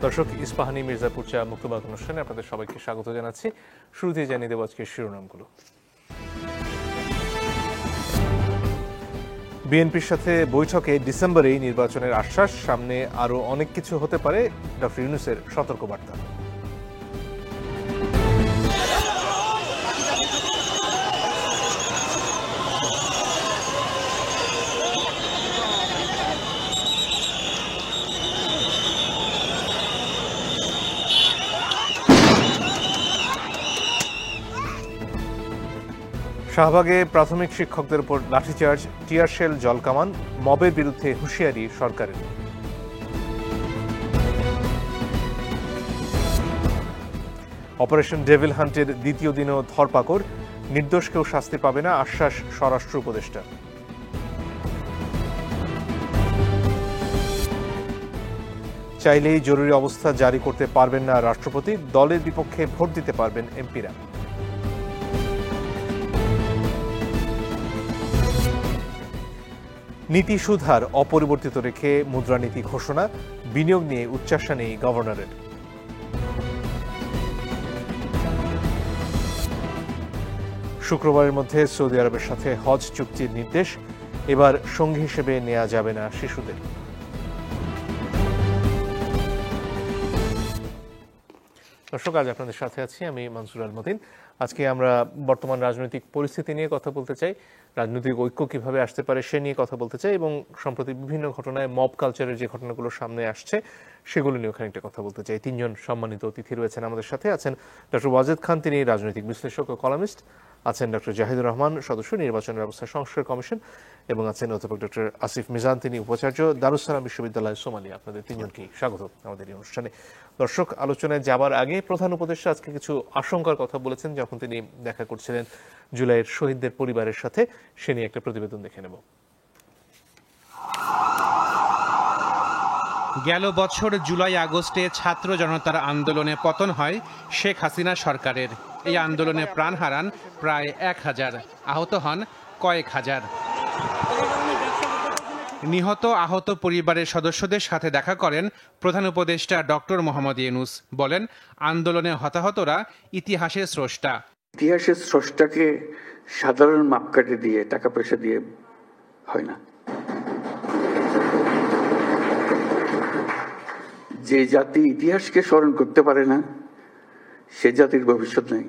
দর্শক, ইস্পাহানি মির্জাপুর চা মুক্তবাক অনুষ্ঠানে আপনাদের সবাইকে স্বাগত জানাচ্ছি। শুরুতেই জানিয়ে দেব আজকের শিরোনামগুলো। বিএনপির সাথে বৈঠকে ডিসেম্বরেই নির্বাচনের আশ্বাস, সামনে আরও অনেক কিছু হতে পারে ডক্টর ইউনূসের সতর্কবার্তা। শাহবাগে প্রাথমিক শিক্ষকদের উপর লাঠিচার্জ, টিয়ার শেল, জলকামান, মবের বিরুদ্ধে হুঁশিয়ারি সরকারের। অপারেশন ডেভিল হান্টের দ্বিতীয় দিনেও ধরপাকড়, নির্দোষ কেউ শাস্তি পাবে না, আশ্বাস স্বরাষ্ট্র উপদেষ্টা। চাইলেই জরুরি অবস্থা জারি করতে পারবেন না রাষ্ট্রপতি, দলের বিপক্ষে ভোট দিতে পারবেন এমপিরা। নীতি সুধার অপরিবর্তিত রেখে মুদ্রানীতি ঘোষণা, বিনিয়োগ নিয়ে উচ্চাশা নেই গভর্নরের। শুক্রবারের মধ্যে সৌদি আরবের সাথে হজ চুক্তির নির্দেশ, এবার সঙ্গী হিসেবে নেওয়া যাবে না শিশুদের। দর্শক, আজ আপনাদের সাথে আছি আমি মানসুর আল মতিন। আজকে আমরা বর্তমান রাজনৈতিক পরিস্থিতি নিয়ে কথা বলতে চাই, রাজনৈতিক ঐক্য কিভাবে আসতে পারে সে নিয়ে কথা বলতে চাই, এবং সম্প্রতি বিভিন্ন ঘটনায় মব কালচারের যে ঘটনাগুলো সামনে আসছে সেগুলো নিয়েও খানিকটা কথা বলতে চাই। তিনজন সম্মানিত অতিথি রয়েছেন আমাদের সাথে। আছেন ডক্টর ওয়াজেদ খান, তিনি রাজনৈতিক বিশ্লেষক ও কলামিস্ট। আছেন ডক্টর জাহিদুর রহমান, সদস্য নির্বাচন ব্যবস্থা সংস্কার কমিশন, এবং আছেন অধ্যাপক ডক্টর আসিফ মিজান, তিনি উপাচার্য, দারুস সালাম বিশ্ববিদ্যালয় সোমালিয়া। আপনাদের তিনজনকেই স্বাগত আমাদের এই অনুষ্ঠানে। দর্শক, আলোচনায় যাবার আগে প্রধান উপদেষ্টা আজকে কিছু আশঙ্কার কথা বলেছেন যখন তিনি দেখা করছিলেন জুলাইয়ের শহীদদের পরিবারের সাথে। সে নিয়ে একটা প্রতিবেদন দেখে নেব। গেল বছর জুলাই আগস্টে ছাত্র জনতার আন্দোলনে পতন হয় শেখ হাসিনা সরকারের। এই আন্দোলনে প্রাণ হারান প্রায় 1000, আহত হন কয়েক হাজার। নিহত আহত পরিবারের সদস্যদের সাথে দেখা করেন প্রধান উপদেষ্টা ডক্টর মোহাম্মদ ইউনূস। বলেন, আন্দোলনে হতাহতরা ইতিহাসের স্রষ্টা। ইতিহাসের স্রষ্টাকে সাধারণ মাপকাঠি দিয়ে, টাকা পয়সা দিয়ে হয় না। যে জাতি ইতিহাসকে স্মরণ করতে পারে না সে জাতির ভবিষ্যৎ নেই।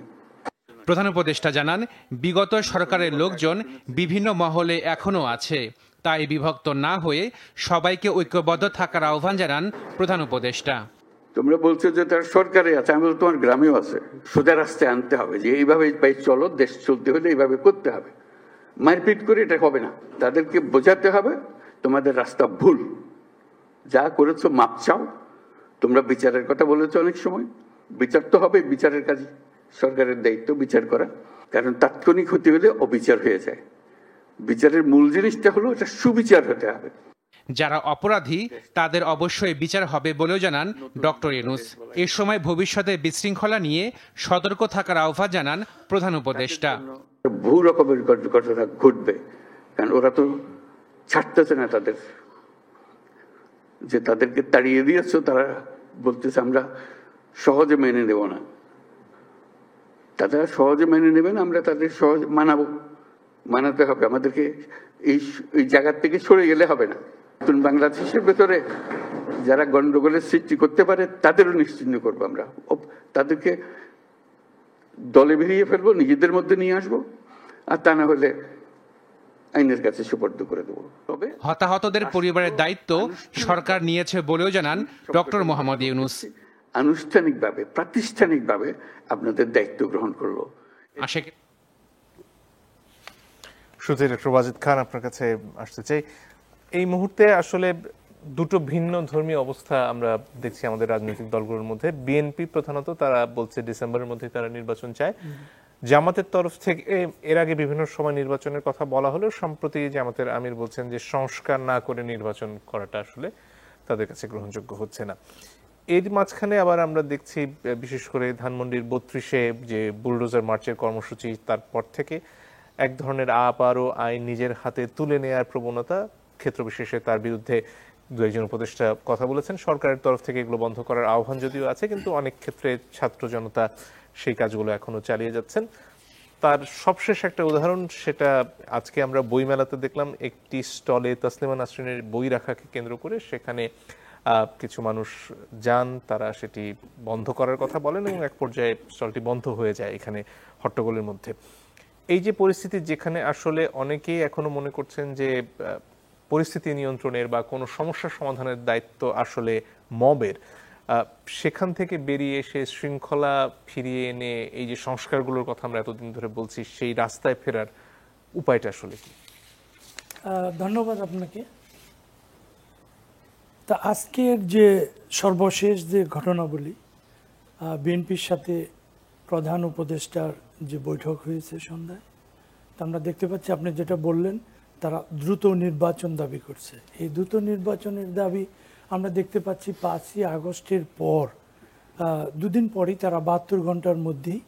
প্রধান উপদেষ্টা জানান, বিগত সরকারের লোকজন বিভিন্ন মহলে এখনো আছে, তাই বিভক্ত না হয়ে সবাইকে ঐক্যবদ্ধ থাকার আহ্বান জানান প্রধান উপদেষ্টা। তোমরা বলছো যে তার সরকারে আছে, আমি বলছি তোমার গ্রামেও আছে। সোজা রাস্তায় আনতে হবে যে এইভাবে চলো, দেশ চলতে হলে এইভাবে করতে হবে। মারপিট করে এটা হবে না। তাদেরকে বোঝাতে হবে তোমাদের রাস্তা ভুল, যা করেছো মাপ চাও। তোমরা বিচারের কথা বলেছো, অনেক সময় বিচার তো হবে, বিচারের কাজ সরকারের দায়িত্ব বিচার করা, কারণ তাৎক্ষণিক হতে হলে অবিচার হয়ে যায়। বিচারের মূল জিনিসটা হলো এটা সুবিচার হতে হবে। যারা অপরাধী তাদের অবশ্যই বিচার হবে বলেও জানান ডক্টর ইউনূস। এ সময় ভবিষ্যতে বিশৃঙ্খলা নিয়ে সতর্ক থাকার আহ্বান জানান প্রধান উপদেষ্টা। বহু রকমের ঘটনা ঘটবে, কারণ ওরা তো ছাড়তেছে না তাদের, যে তাদেরকে তাড়িয়ে দিয়েছ, তারা বলতেছে আমরা সহজে মেনে নেব না। তারা সহজে মেনে নেবেন, আমরা তাদের সহজে মানাতে হবে। আমাদেরকে এই জায়গার থেকে সরে গেলে হবে না। নতুন বাংলাদেশের ভেতরে যারা গন্ডগোলের সৃষ্টি করতে পারে তাদেরও নিশ্চিহ্ন করবো আমরা। তাদেরকে দলে বেরিয়ে ফেলবো, নিজেদের মধ্যে নিয়ে আসবো, আর তা না হলে আইনের কাছে সুপর্দ করে দেবো। তবে হতাহতদের পরিবারের দায়িত্ব সরকার নিয়েছে বলেও জানান ডক্টর মোহাম্মদ ইউনূস। আনুষ্ঠানিকভাবে, প্রাতিষ্ঠানিকভাবে আপনাদের দায়িত্ব গ্রহণ করলো। শুরুতে ডক্টর ওয়াজেদ খান, আপনার কাছে আসতে চাই। এই মুহূর্তে আসলে দুটো ভিন্ন ধর্মীয় অবস্থা আমরা দেখছি আমাদের রাজনৈতিক দলগুলোর মধ্যে। বিএনপি প্রধানত তারা বলছে ডিসেম্বরের মধ্যে তারা নির্বাচন চায়। জামাতের তরফ থেকে এর আগে বিভিন্ন সময় নির্বাচনের কথা বলা হলেও সম্প্রতি জামাতের আমির বলছেন যে সংস্কার না করে নির্বাচন করাটা আসলে তাদের কাছে গ্রহণযোগ্য হচ্ছে না। এর মাঝখানে আবার আমরা দেখছি বিশেষ করে ধানমন্ডির 32-এ যে বুলডোজার মার্চের কর্মসূচি, তারপর থেকে এক ধরনের আবারও আইন নিজের হাতে তুলে নেয়ার প্রবণতা, ক্ষেত্র বিশেষে তার বিরুদ্ধে দু একজন উপদেষ্টা কথা বলেছেন। সরকারের তরফ থেকে এগুলো বন্ধ করার আহ্বান যদিও আছে, কিন্তু অনেক ক্ষেত্রে ছাত্র জনতা সেই কাজগুলো এখনো চালিয়ে যাচ্ছেন। তার সবশেষ একটা উদাহরণ, সেটা আজকে আমরা বইমেলাতে দেখলাম। একটি স্টলে তাসলিমা নাসরিনের বই রাখাকে কেন্দ্র করে সেখানে কিছু মানুষ যান, তারা সেটি বন্ধ করার কথা বলেন এবং এক পর্যায়ে স্টলটি বন্ধ হয়ে যায় এখানে হট্টগোলের মধ্যে। এই যে পরিস্থিতি, যেখানে আসলে অনেকেই এখনো মনে করছেন যে পরিস্থিতি নিয়ন্ত্রণের বা কোনো সমস্যার সমাধানের দায়িত্ব আসলে মবের, সেখান থেকে বেরিয়ে এসে শৃঙ্খলা ফিরিয়ে এনে এই যে সংস্কারগুলোর কথা আমরা এতদিন ধরে বলছি, সেই রাস্তায় ফেরার উপায়টা আসলে কি? ধন্যবাদ আপনাকে। তা আজকের যে সর্বশেষ যে ঘটনাবলী, বিএনপির সাথে প্রধান উপদেষ্টার যে বৈঠক হয়েছে সন্ধ্যায়, তা আমরা দেখতে পাচ্ছি আপনি যেটা বললেন, তারা দ্রুত নির্বাচন দাবি করছে। এই দ্রুত নির্বাচনের দাবি আমরা দেখতে পাচ্ছি 5ই আগস্টের পর দুদিন পরই তারা 72 ঘন্টার মধ্যেই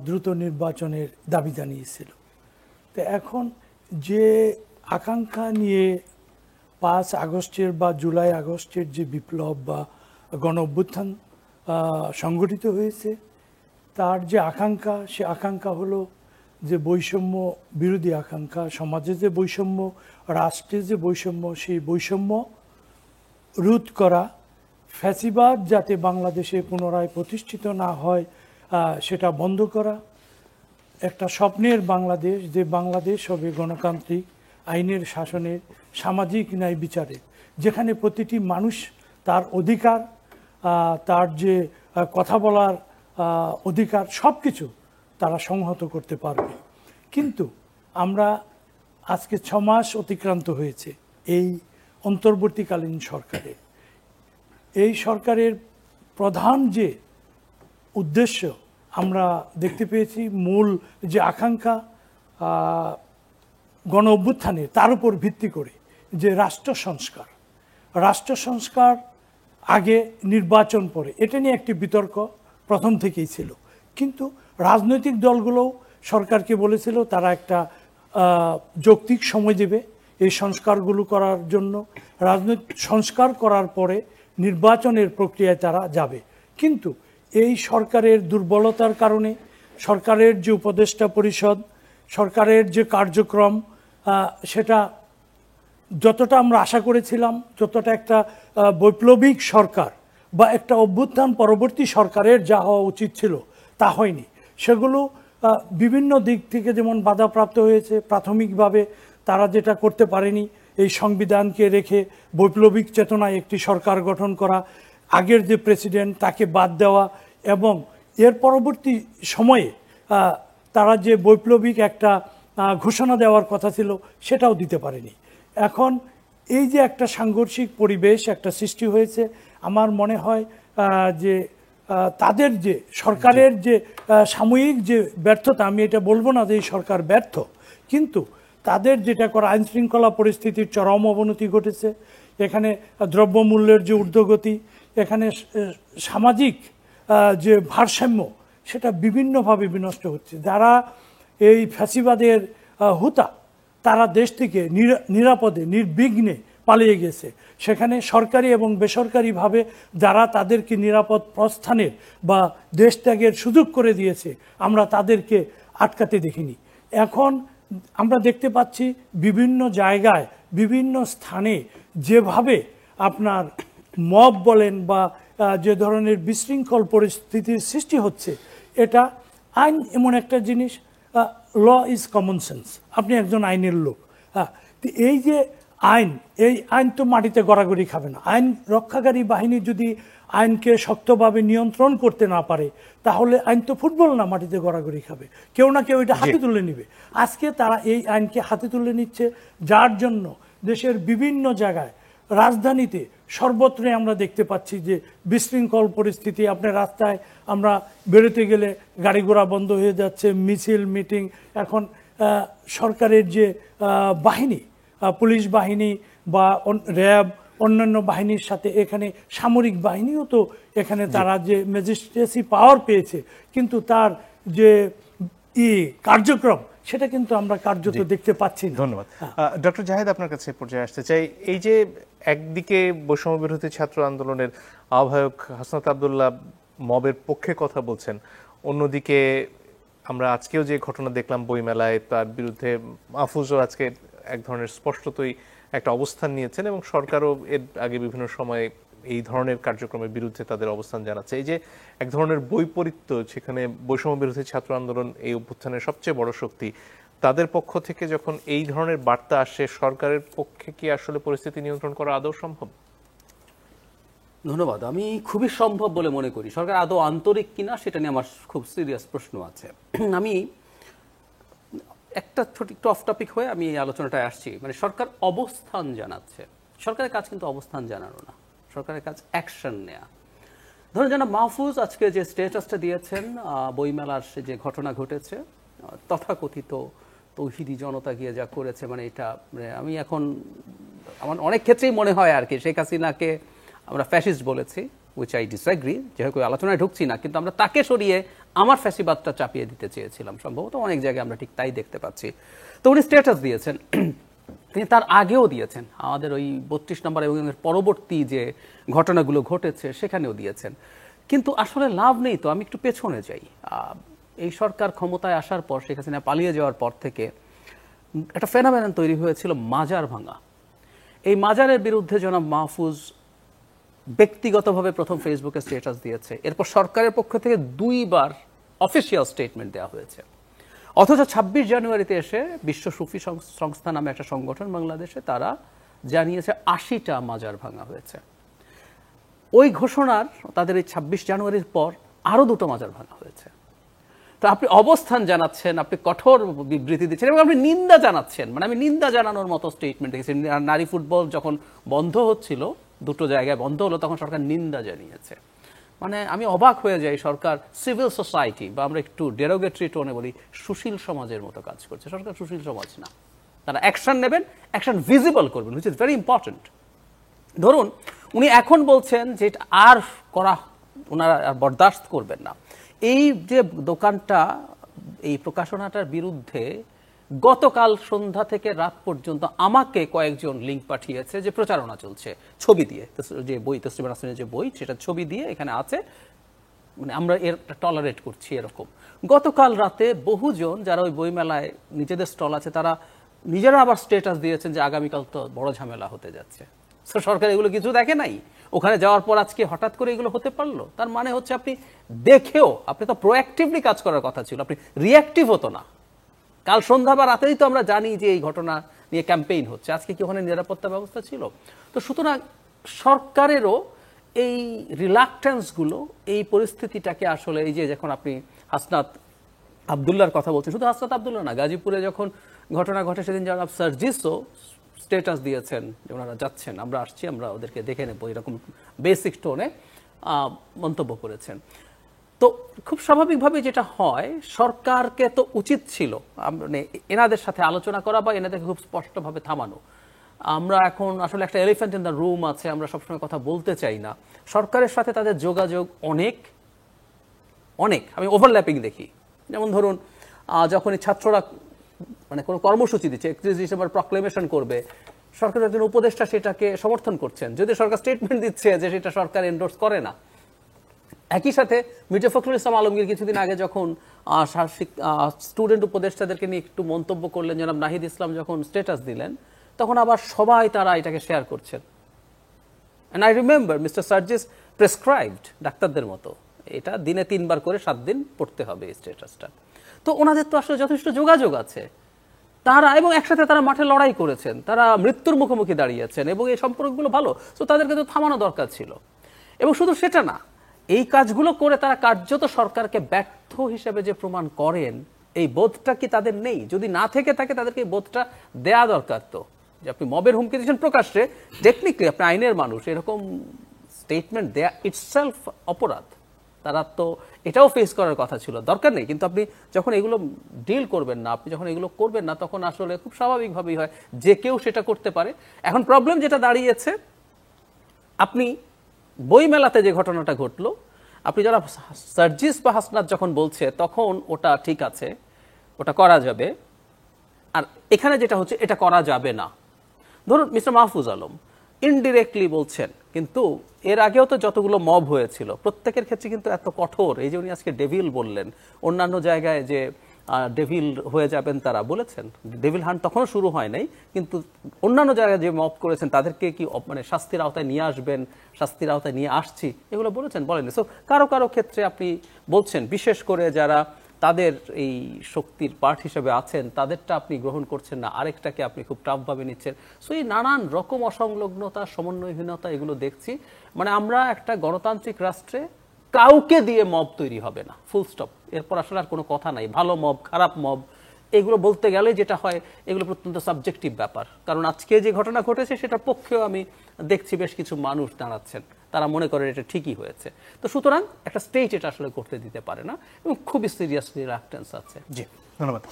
দ্রুত নির্বাচনের দাবি জানিয়েছিল। তো এখন যে আকাঙ্ক্ষা নিয়ে 5 আগস্টের বা জুলাই আগস্টের যে বিপ্লব বা গণ অভ্যুত্থান সংগঠিত হয়েছে, তার যে আকাঙ্ক্ষা, সে আকাঙ্ক্ষা হলো যে বৈষম্য বিরোধী আকাঙ্ক্ষা, সমাজে যে বৈষম্য, রাষ্ট্রে যে বৈষম্য, সেই বৈষম্য রোধ করা, ফ্যাসিবাদ যাতে বাংলাদেশে পুনরায় প্রতিষ্ঠিত না হয় সেটা বন্ধ করা, একটা স্বপ্নের বাংলাদেশ, যে বাংলাদেশ হবে গণতান্ত্রিক, আইনের শাসনের, সামাজিক ন্যায় বিচারের, যেখানে প্রতিটি মানুষ তার অধিকার, তার যে কথা বলার অধিকার, সব কিছু তারা সংহত করতে পারবে। কিন্তু আমরা আজকে 6 মাস অতিক্রান্ত হয়েছে এই অন্তর্বর্তীকালীন সরকারের। এই সরকারের প্রধান যে উদ্দেশ্য আমরা দেখতে পেয়েছি, মূল যে আকাঙ্ক্ষা গণ অভ্যুত্থানে, তার উপর ভিত্তি করে যে রাষ্ট্র সংস্কার আগে নির্বাচন পরে, এটা নিয়ে একটি বিতর্ক প্রথম থেকেই ছিল। কিন্তু রাজনৈতিক দলগুলোও সরকারকে বলেছিল তারা একটা যৌক্তিক সময় দেবে এই সংস্কারগুলো করার জন্য, রাজনৈতিক সংস্কার করার পরে নির্বাচনের প্রক্রিয়ায় তারা যাবে। কিন্তু এই সরকারের দুর্বলতার কারণে, সরকারের যে উপদেষ্টা পরিষদ, সরকারের যে কার্যক্রম, সেটা যতটা আমরা আশা করেছিলাম, যতটা একটা বৈপ্লবিক সরকার বা একটা অভ্যুত্থান পরবর্তী সরকারের যা হওয়া উচিত ছিল, তা হয়নি। সেগুলো বিভিন্ন দিক থেকে যেমন বাধাপ্রাপ্ত হয়েছে। প্রাথমিকভাবে তারা যেটা করতে পারেনি, এই সংবিধানকে রেখে বৈপ্লবিক চেতনায় একটি সরকার গঠন করা, আগের যে প্রেসিডেন্ট তাকে বাদ দেওয়া, এবং এর পরবর্তী সময়ে তারা যে বৈপ্লবিক একটা ঘোষণা দেওয়ার কথা ছিল, সেটাও দিতে পারেনি। এখন এই যে একটা সাংঘর্ষিক পরিবেশ একটা সৃষ্টি হয়েছে, আমার মনে হয় যে তাদের যে সরকারের যে সাময়িক যে ব্যর্থতা, আমি এটা বলবো না যে এই সরকার ব্যর্থ, কিন্তু তাদের যেটা করা, আইন শৃঙ্খলা পরিস্থিতির চরম অবনতি ঘটেছে, এখানে দ্রব্যমূল্যের যে ঊর্ধ্বগতি, এখানে সামাজিক যে ভারসাম্য, সেটা বিভিন্নভাবে বিনষ্ট হচ্ছে। যারা এই ফ্যাসিবাদের হুতা, তারা দেশ থেকে নিরাপদে নির্বিঘ্নে পালিয়ে গেছে। সেখানে সরকারি এবং বেসরকারিভাবে যারা তাদেরকে নিরাপদ প্রস্থানের বা দেশ ত্যাগের সুযোগ করে দিয়েছে, আমরা তাদেরকে আটকাতে দেখিনি। এখন আমরা দেখতে পাচ্ছি বিভিন্ন জায়গায়, বিভিন্ন স্থানে যেভাবে আপনার মব বলেন বা যে ধরনের বিশৃঙ্খল পরিস্থিতির সৃষ্টি হচ্ছে, এটা আইন এমন একটা জিনিস, ল ইজ কমন সেন্স, আপনি একজন আইনের লোক। এই যে আইন, এই আইন তো মাটিতে গড়াগড়ি খাবে না। আইন রক্ষাকারী বাহিনী যদি আইনকে শক্তভাবে নিয়ন্ত্রণ করতে না পারে, তাহলে আইন তো ফুটবল না, মাটিতে গড়াগড়ি খাবে, কেউ না কেউ এটা হাতে তুলে নিবে। আজকে তারা এই আইনকে হাতে তুলে নিচ্ছে, যার জন্য দেশের বিভিন্ন জায়গায়, রাজধানীতে সর্বত্রই আমরা দেখতে পাচ্ছি যে বিশৃঙ্খল পরিস্থিতি। আপনার রাস্তায় আমরা বেরোতে গেলে গাড়ি ঘোড়া বন্ধ হয়ে যাচ্ছে, মিছিল মিটিং। এখন সরকারের যে বাহিনী, পুলিশ বাহিনী বা র্যাব, অন্যান্য বাহিনীর সাথে এখানে সামরিক বাহিনীও তো এখানে তারা যে ম্যাজিস্ট্রেসি পাওয়ার পেয়েছে, কিন্তু তার যে কার্যক্রম, সেটা কিন্তু আমরা কার্যত দেখতে পাচ্ছি না। ধন্যবাদ। ডক্টর জাহেদ, আপনার কাছে পর্যায়ে আসতে চাই। এই যে একদিকে বৈষম্য বিরোধী ছাত্র আন্দোলনের আহ্বায়ক হাসনাত আব্দুল্লাহ মবের পক্ষে কথা বলছেন, অন্যদিকে আমরা আজকেও যে ঘটনা দেখলাম বইমেলায়, তার বিরুদ্ধে মাহফুজও আজকে এক ধরনের স্পষ্টতই একটা অবস্থান নিয়েছেন এবং সরকারও এর আগে বিভিন্ন সময়ে এই ধরনের কার্যক্রমের বিরুদ্ধে তাদের অবস্থান জানাচ্ছে। এই যে এক ধরনের বৈপরীত্য, সেখানে বৈষম্য বিরোধী ছাত্র আন্দোলন এই অভ্যুত্থানের সবচেয়ে বড় শক্তি, তাদের পক্ষ থেকে যখন এই ধরনের বার্তা আসে, সরকারের পক্ষে কি আসলে পরিস্থিতি নিয়ন্ত্রণ করা আদৌ সম্ভব? ধন্যবাদ। আমি খুবই সম্ভব বলে মনে করি। সরকার আদৌ আন্তরিক কিনা সেটা নিয়ে আমার খুব সিরিয়াস প্রশ্ন আছে। আমি একটা ছোট একটু অফ টপিক হয়ে আমি এই আলোচনাটায় আসছি। মানে সরকার অবস্থান জানাচ্ছে, সরকারের কাজ কিন্তু অবস্থান জানানো না, সরকারের কাজ অ্যাকশন নেয়া। ধরুন যেন মাহফুজ আজকে যে স্ট্যাটাসটা দিয়েছেন, বইমেলার যে ঘটনা ঘটেছে, তথাকথিত তৌহিদি জনতা গিয়ে যা করেছে, মানে এটা আমি এখন আমার অনেক ক্ষেত্রেই মনে হয় আর কি শেখ হাসিনাকে আমরা ফ্যাসিস্ট বলেছি, উইচ আই ডিসএগ্রি, যেহেতু আলোচনায় ঢুকছি না, কিন্তু আমরা তাকে সরিয়ে আমার ফ্যাসিবাদটা চাপিয়ে দিতে চেয়েছিলাম। সম্ভবত অনেক জায়গায় আমরা ঠিক তাই দেখতে পাচ্ছি। তো উনি স্ট্যাটাস দিয়েছেন, তিনি তার আগেও দিয়েছেন, আমাদের ওই 32 নম্বর এবং পরবর্তী যে ঘটনাগুলো ঘটেছে সেখানেও দিয়েছেন। কিন্তু আসলে লাভ নেই। তো আমি একটু পেছনে যাই। এই সরকার ক্ষমতায় আসার পর, শেখ হাসিনা পালিয়ে যাওয়ার পর থেকে একটা ফেনোমেনন তৈরি হয়েছিল মাজার ভাঙা। এই মাজারের বিরুদ্ধে জনাব মাহফুজ ব্যক্তিগতভাবে প্রথম ফেসবুকে স্ট্যাটাস দিয়েছে, এরপর সরকারের পক্ষ থেকে 2 বার অফিসিয়াল স্টেটমেন্ট দেওয়া হয়েছে। অথচ 26 জানুয়ারিতে এসে বিশ্ব সুফি সংস্থা নামে একটা সংগঠন বাংলাদেশে, তারা জানিয়েছে 80টা মাজার ভাঙা হয়েছে। ওই ঘোষণার তাদের এই 26 জানুয়ারির পর আরো 2টো মাজার ভাঙা হয়েছে। তো আপনি অবস্থান জানাচ্ছেন, আপনি কঠোর বিবৃতি দিচ্ছেন এবং আপনি নিন্দা জানাচ্ছেন। মানে আমি নিন্দা জানানোর মতো স্টেটমেন্ট দেখেছি। নারী ফুটবল যখন বন্ধ হচ্ছিল, 2টো জায়গায় বন্ধ হলো, তখন সরকার নিন্দা জানিয়েছে। মানে আমি অবাক হয়ে যাই, সরকার সিভিল সোসাইটি বা আমরা একটু ডেরোগেটরি টোনে বলি সুশীল সমাজের মতো কাজ করছে। সরকার সুশীল সমাজ না, তারা অ্যাকশন নেবেন, অ্যাকশন ভিজিবল করবেন, হুইচ ইজ ভেরি ইম্পর্টেন্ট। ধরুন উনি এখন বলছেন যে এটা আর করা ওনারা আর বরদাস্ত করবেন না। এই যে দোকানটা, এই প্রকাশনাটার বিরুদ্ধে গতকাল সন্ধ্যা থেকে রাত পর্যন্ত আমাকে কয়েকজন লিঙ্ক পাঠিয়েছে যে প্রচারণা চলছে ছবি দিয়ে, যে বই তসলিমা নাসরিনের যে বই, সেটা ছবি দিয়ে এখানে আছে, মানে আমরা এর টলারেট করছি এরকম। গতকাল রাতে বহুজন যারা ওই বইমেলায় নিজেদের স্টল আছে, তারা নিজেরা আবার স্ট্যাটাস দিয়েছেন যে আগামীকাল তো বড় ঝামেলা হতে যাচ্ছে। সরকার এগুলো কিছু দেখে নাই, ওখানে যাওয়ার পর আজকে হঠাৎ করে এগুলো হতে পারলো। তার মানে হচ্ছে আপনি দেখেও, আপনি তো প্রোঅ্যাক্টিভলি কাজ করার কথা ছিল, আপনি রিঅ্যাক্টিভ হতো না। কাল সন্ধ্যা বা রাতেই তো আমরা জানি যে এই ঘটনা নিয়ে ক্যাম্পেইন হচ্ছে, আজকে কি ওখানে নিরাপত্তা ব্যবস্থা ছিল? তো সুতরাং সরকারেরও এই রিলাক্টেন্সগুলো, এই পরিস্থিতিটাকে আসলে, এই যে যখন আপনি হাসনাত আব্দুল্লাহর কথা বলছেন, শুধু হাসনাত আব্দুল্লাহ না, গাজীপুরে যখন ঘটনা ঘটে সেদিন জনাব সার্জিসও স্ট্যাটাস দিয়েছেন যে ওনারা যাচ্ছেন, আমরা আসছি, আমরা ওদেরকে দেখে নেব, এরকম বেসিক টোনে মন্তব্য করেছেন। তো খুব স্বাভাবিকভাবে যেটা হয়, সরকারকে তো উচিত ছিল মানে এনাদের সাথে আলোচনা করা বা এনাদেরকে খুব স্পষ্টভাবে থামানো। আমরা এখন আসলে একটা এলিফ্যান্ট ইন দ্য রুম আছে, আমরা সবসময় কথা বলতে চাই না। সরকারের সাথে তাদের যোগাযোগ অনেক অনেক আমি ওভারল্যাপিং দেখি। যেমন ধরুন যখনই ছাত্ররা মানে কোনো কর্মসূচি দিচ্ছে, 31 ডিসেম্বর প্রক্লেমেশন করবে, সরকারের একজন উপদেষ্টা সেটাকে সমর্থন করছেন, যদি সরকার স্টেটমেন্ট দিচ্ছে যে সেটা সরকার এন্ডোর্স করে না। একই সাথে মির্জা ফখরুল ইসলাম আলমগীর কিছুদিন আগে যখন স্টুডেন্ট উপদেষ্টাদেরকে নিয়ে একটু মন্তব্য করলেন, জনাব নাহিদ ইসলাম যখন স্ট্যাটাস দিলেন, তখন আবার সবাই তারা এটাকে শেয়ার করছেন। এন্ড আই রিমেম্বার মিস্টার সার্জিস প্রেসক্রাইবড, ডাক্তারদের মতো, এটা দিনে 3 বার করে 7 দিন পড়তে হবে এই স্ট্যাটাসটা। তো ওনাদের তো আসলে যথেষ্ট যোগাযোগ আছে তারা, এবং একসাথে তারা মাঠে লড়াই করেছেন, তারা মৃত্যুর মুখোমুখি দাঁড়িয়েছেন এবং এই সম্পর্কগুলো ভালো। তো তাদেরকে তো থামানো দরকার ছিল। এবং শুধু সেটা না, এই কাজগুলো করে তারা কার্যত সরকারকে ব্যর্থ হিসেবে যে প্রমাণ করেন, এই বোধটা কি তাদের নেই? যদি না থেকে থাকে, তাদেরকে এই বোধটা দেয়া দরকার। তো যে আপনি মবের হুমকি দিচ্ছেন প্রকাশ্যে, টেকনিক্যালি আপনি আইনের মানুষ, এরকম স্টেটমেন্ট দেয়া ইটসেলফ অপরাধ। তারা তো এটাও ফেস করার কথা ছিল, দরকার নেই। কিন্তু আপনি যখন এগুলো ডিল করবেন না, আপনি যখন এগুলো করবেন না, তখন আসলে খুব স্বাভাবিকভাবেই হয় যে কেউ সেটা করতে পারে। এখন প্রবলেম যেটা দাঁড়িয়েছে, আপনি বইমেলাতে যে ঘটনাটা ঘটলো, আপনি যারা সার্জিস বা হাসনাত যখন বলছে, তখন ওটা ঠিক আছে, ওটা করা যাবে, আর এখানে যেটা হচ্ছে এটা করা যাবে না। ধরুন মিস্টার মাহফুজ আলম ইনডিরেক্টলি বলছেন, কিন্তু এর আগেও তো যতগুলো মব হয়েছিল প্রত্যেকের ক্ষেত্রে কিন্তু এত কঠোর, এই যে উনি আজকে ডেভিল বললেন, অন্যান্য জায়গায় যে ডেভিল হয়ে যাবেন তারা বলেছেন, ডেভিল হান্ট তখনও শুরু হয় নাই, কিন্তু অন্যান্য জায়গায় যে মব করেছেন তাদেরকে কি মানে শাস্তির আওতায় নিয়ে আসবেন, শাস্তির আওতায় নিয়ে আসছি এগুলো বলেছেন, বলেননি। সো কারো কারো ক্ষেত্রে আপনি বলছেন, বিশেষ করে যারা তাদের এই শক্তির পার্ট হিসেবে আছেন তাদেরটা আপনি গ্রহণ করছেন না, আরেকটাকে আপনি খুব টাফভাবে নিচ্ছেন। সো এই নানান রকম অসংলগ্নতা, সমন্বয়হীনতা এগুলো দেখছি। মানে আমরা একটা গণতান্ত্রিক রাষ্ট্রে কাউকে দিয়ে মব তৈরি হবে না, ফুল স্টপ। এরপর আসলে আর কোনো কথা নাই, ভালো মব খারাপ মব এগুলো বলতে গেলে যেটা হয় এগুলো প্রত্যন্ত সাবজেক্টিভ ব্যাপার। কারণ আজকে যে ঘটনা ঘটেছে সেটার পক্ষেও আমি দেখছি বেশ কিছু মানুষ দাঁড়াচ্ছেন, তারা মনে করেন এটা ঠিকই হয়েছে। তো সুতরাং একটা স্টেট এটা আসলে করতে দিতে পারে না এবং খুবই সিরিয়াসলি রিঅ্যাকটেন্স আছে। জি, ধন্যবাদ।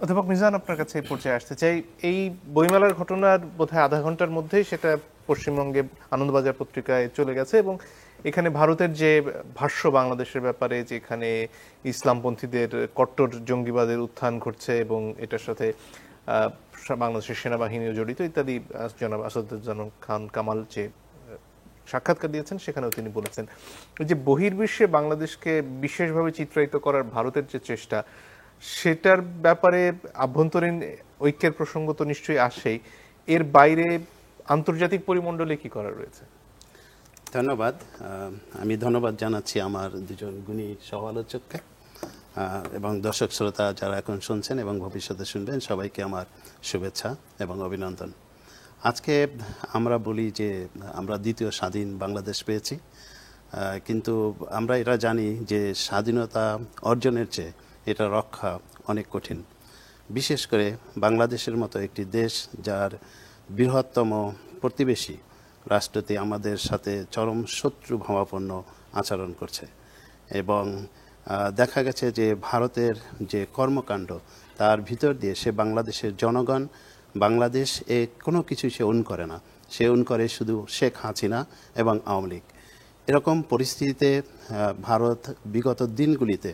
অধ্যাপক মিজান, আপনার কাছে এই পর্যায়ে আসতে চাই। এই বইমেলার ঘটনার বোধহয় আধা ঘন্টার মধ্যেই সেটা পশ্চিমবঙ্গে আনন্দবাজার পত্রিকায় চলে গেছে এবং এখানে ভারতের যে ভাষ্য বাংলাদেশের ব্যাপারে, যেখানে ইসলামপন্থীদের কট্টর জঙ্গিবাদের উত্থান ঘটছে এবং এটার সাথে বাংলাদেশের সেনাবাহিনীও জড়িত ইত্যাদি, জনাব আসাদুজ্জামান খান কামাল যে সাক্ষাৎকার দিয়েছেন সেখানেও তিনি বলেছেন যে বহির্বিশ্বে বাংলাদেশকে বিশেষভাবে চিত্রায়িত করার ভারতের যে চেষ্টা, সেটার ব্যাপারে আভ্যন্তরীণ ঐক্যের প্রসঙ্গ তো নিশ্চয়ই আসেই, এর বাইরে আন্তর্জাতিক পরিমণ্ডলে কি করা রয়েছে? ধন্যবাদ। আমি ধন্যবাদ জানাচ্ছি আমার দুজন গুণী সহ আলোচককে এবং দর্শক শ্রোতা যারা এখন শুনছেন এবং ভবিষ্যতে শুনবেন, সবাইকে আমার শুভেচ্ছা এবং অভিনন্দন। আজকে আমরা বলি যে আমরা দ্বিতীয় স্বাধীন বাংলাদেশ পেয়েছি, কিন্তু আমরা এটা জানি যে স্বাধীনতা অর্জনের চেয়ে এটা রক্ষা অনেক কঠিন। বিশেষ করে বাংলাদেশের মতো একটি দেশ যার বৃহত্তম প্রতিবেশী রাষ্ট্রটি আমাদের সাথে চরম শত্রু ভাবাপন্ন আচরণ করছে এবং দেখা গেছে যে ভারতের যে কর্মকাণ্ড তার ভিতর দিয়ে সে বাংলাদেশের জনগণ, বাংলাদেশ কোনো কিছু সে অন করে না, সে অন করে শুধু শেখ হাসিনা এবং আওয়ামী লীগ। এরকম পরিস্থিতিতে ভারত বিগত দিনগুলিতে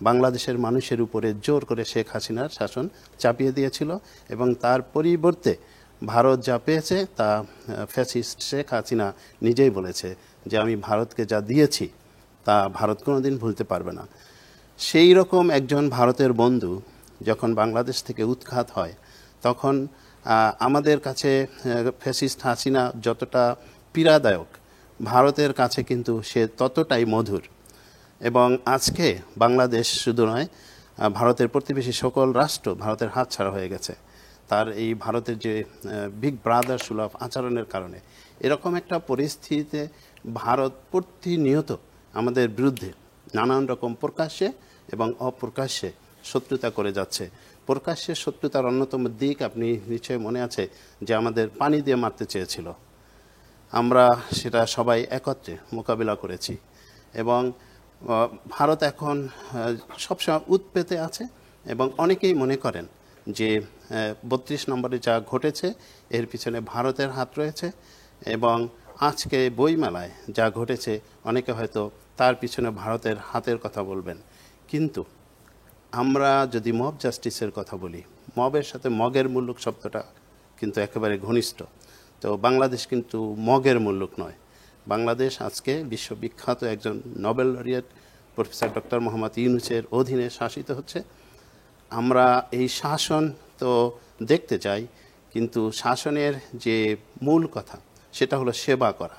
বাংলাদেশের মানুষের উপরে জোর করে শেখ হাসিনার শাসন চাপিয়ে দিয়েছিল এবং তার পরিবর্তে ভারত যা পেয়েছে তা ফ্যাসিস্ট শেখ হাসিনা নিজেই বলেছে যে আমি ভারতকে যা দিয়েছি তা ভারত কোনোদিন ভুলতে পারবে না। সেই রকম একজন ভারতের বন্ধু যখন বাংলাদেশ থেকে উৎখাত হয়, তখন আমাদের কাছে ফ্যাসিস্ট হাসিনা যতটা পীড়াদায়ক, ভারতের কাছে কিন্তু সে ততটাই মধুর। এবং আজকে বাংলাদেশ শুধু নয়, ভারতের প্রতিবেশী সকল রাষ্ট্র ভারতের হাতছাড়া হয়ে গেছে তার এই ভারতের যে বিগ ব্রাদার সুলভ আচরণের কারণে। এরকম একটা পরিস্থিতিতে ভারত প্রতিনিয়ত আমাদের বিরুদ্ধে নানান রকম প্রকাশ্যে এবং অপ্রকাশ্যে শত্রুতা করে যাচ্ছে। প্রকাশ্যে শত্রুতার অন্যতম দিক আপনি নিশ্চয়ই মনে আছে যে আমাদের পানি দিয়ে মারতে চেয়েছিল, আমরা সেটা সবাই একত্রে মোকাবিলা করেছি এবং ভারত এখন সবসময় উৎপেতে আছে এবং অনেকেই মনে করেন যে ৩২ নম্বরে যা ঘটেছে এর পিছনে ভারতের হাত রয়েছে এবং আজকে বইমেলায় যা ঘটেছে অনেকে হয়তো তার পিছনে ভারতের হাতের কথা বলবেন। কিন্তু আমরা যদি মব জাস্টিসের কথা বলি, মবের সাথে মগের মুল্লুক শব্দটা কিন্তু একেবারে ঘনিষ্ঠ। তো বাংলাদেশ কিন্তু মগের মুল্লুক নয়। বাংলাদেশ আজকে বিশ্ববিখ্যাত একজন Nobel laureate professor doctor Mohammad ইউনূসের অধীনে শাসিত হচ্ছে। আমরা এই শাসন তো দেখতে চাই, কিন্তু শাসনের যে মূল কথা সেটা হলো সেবা করা।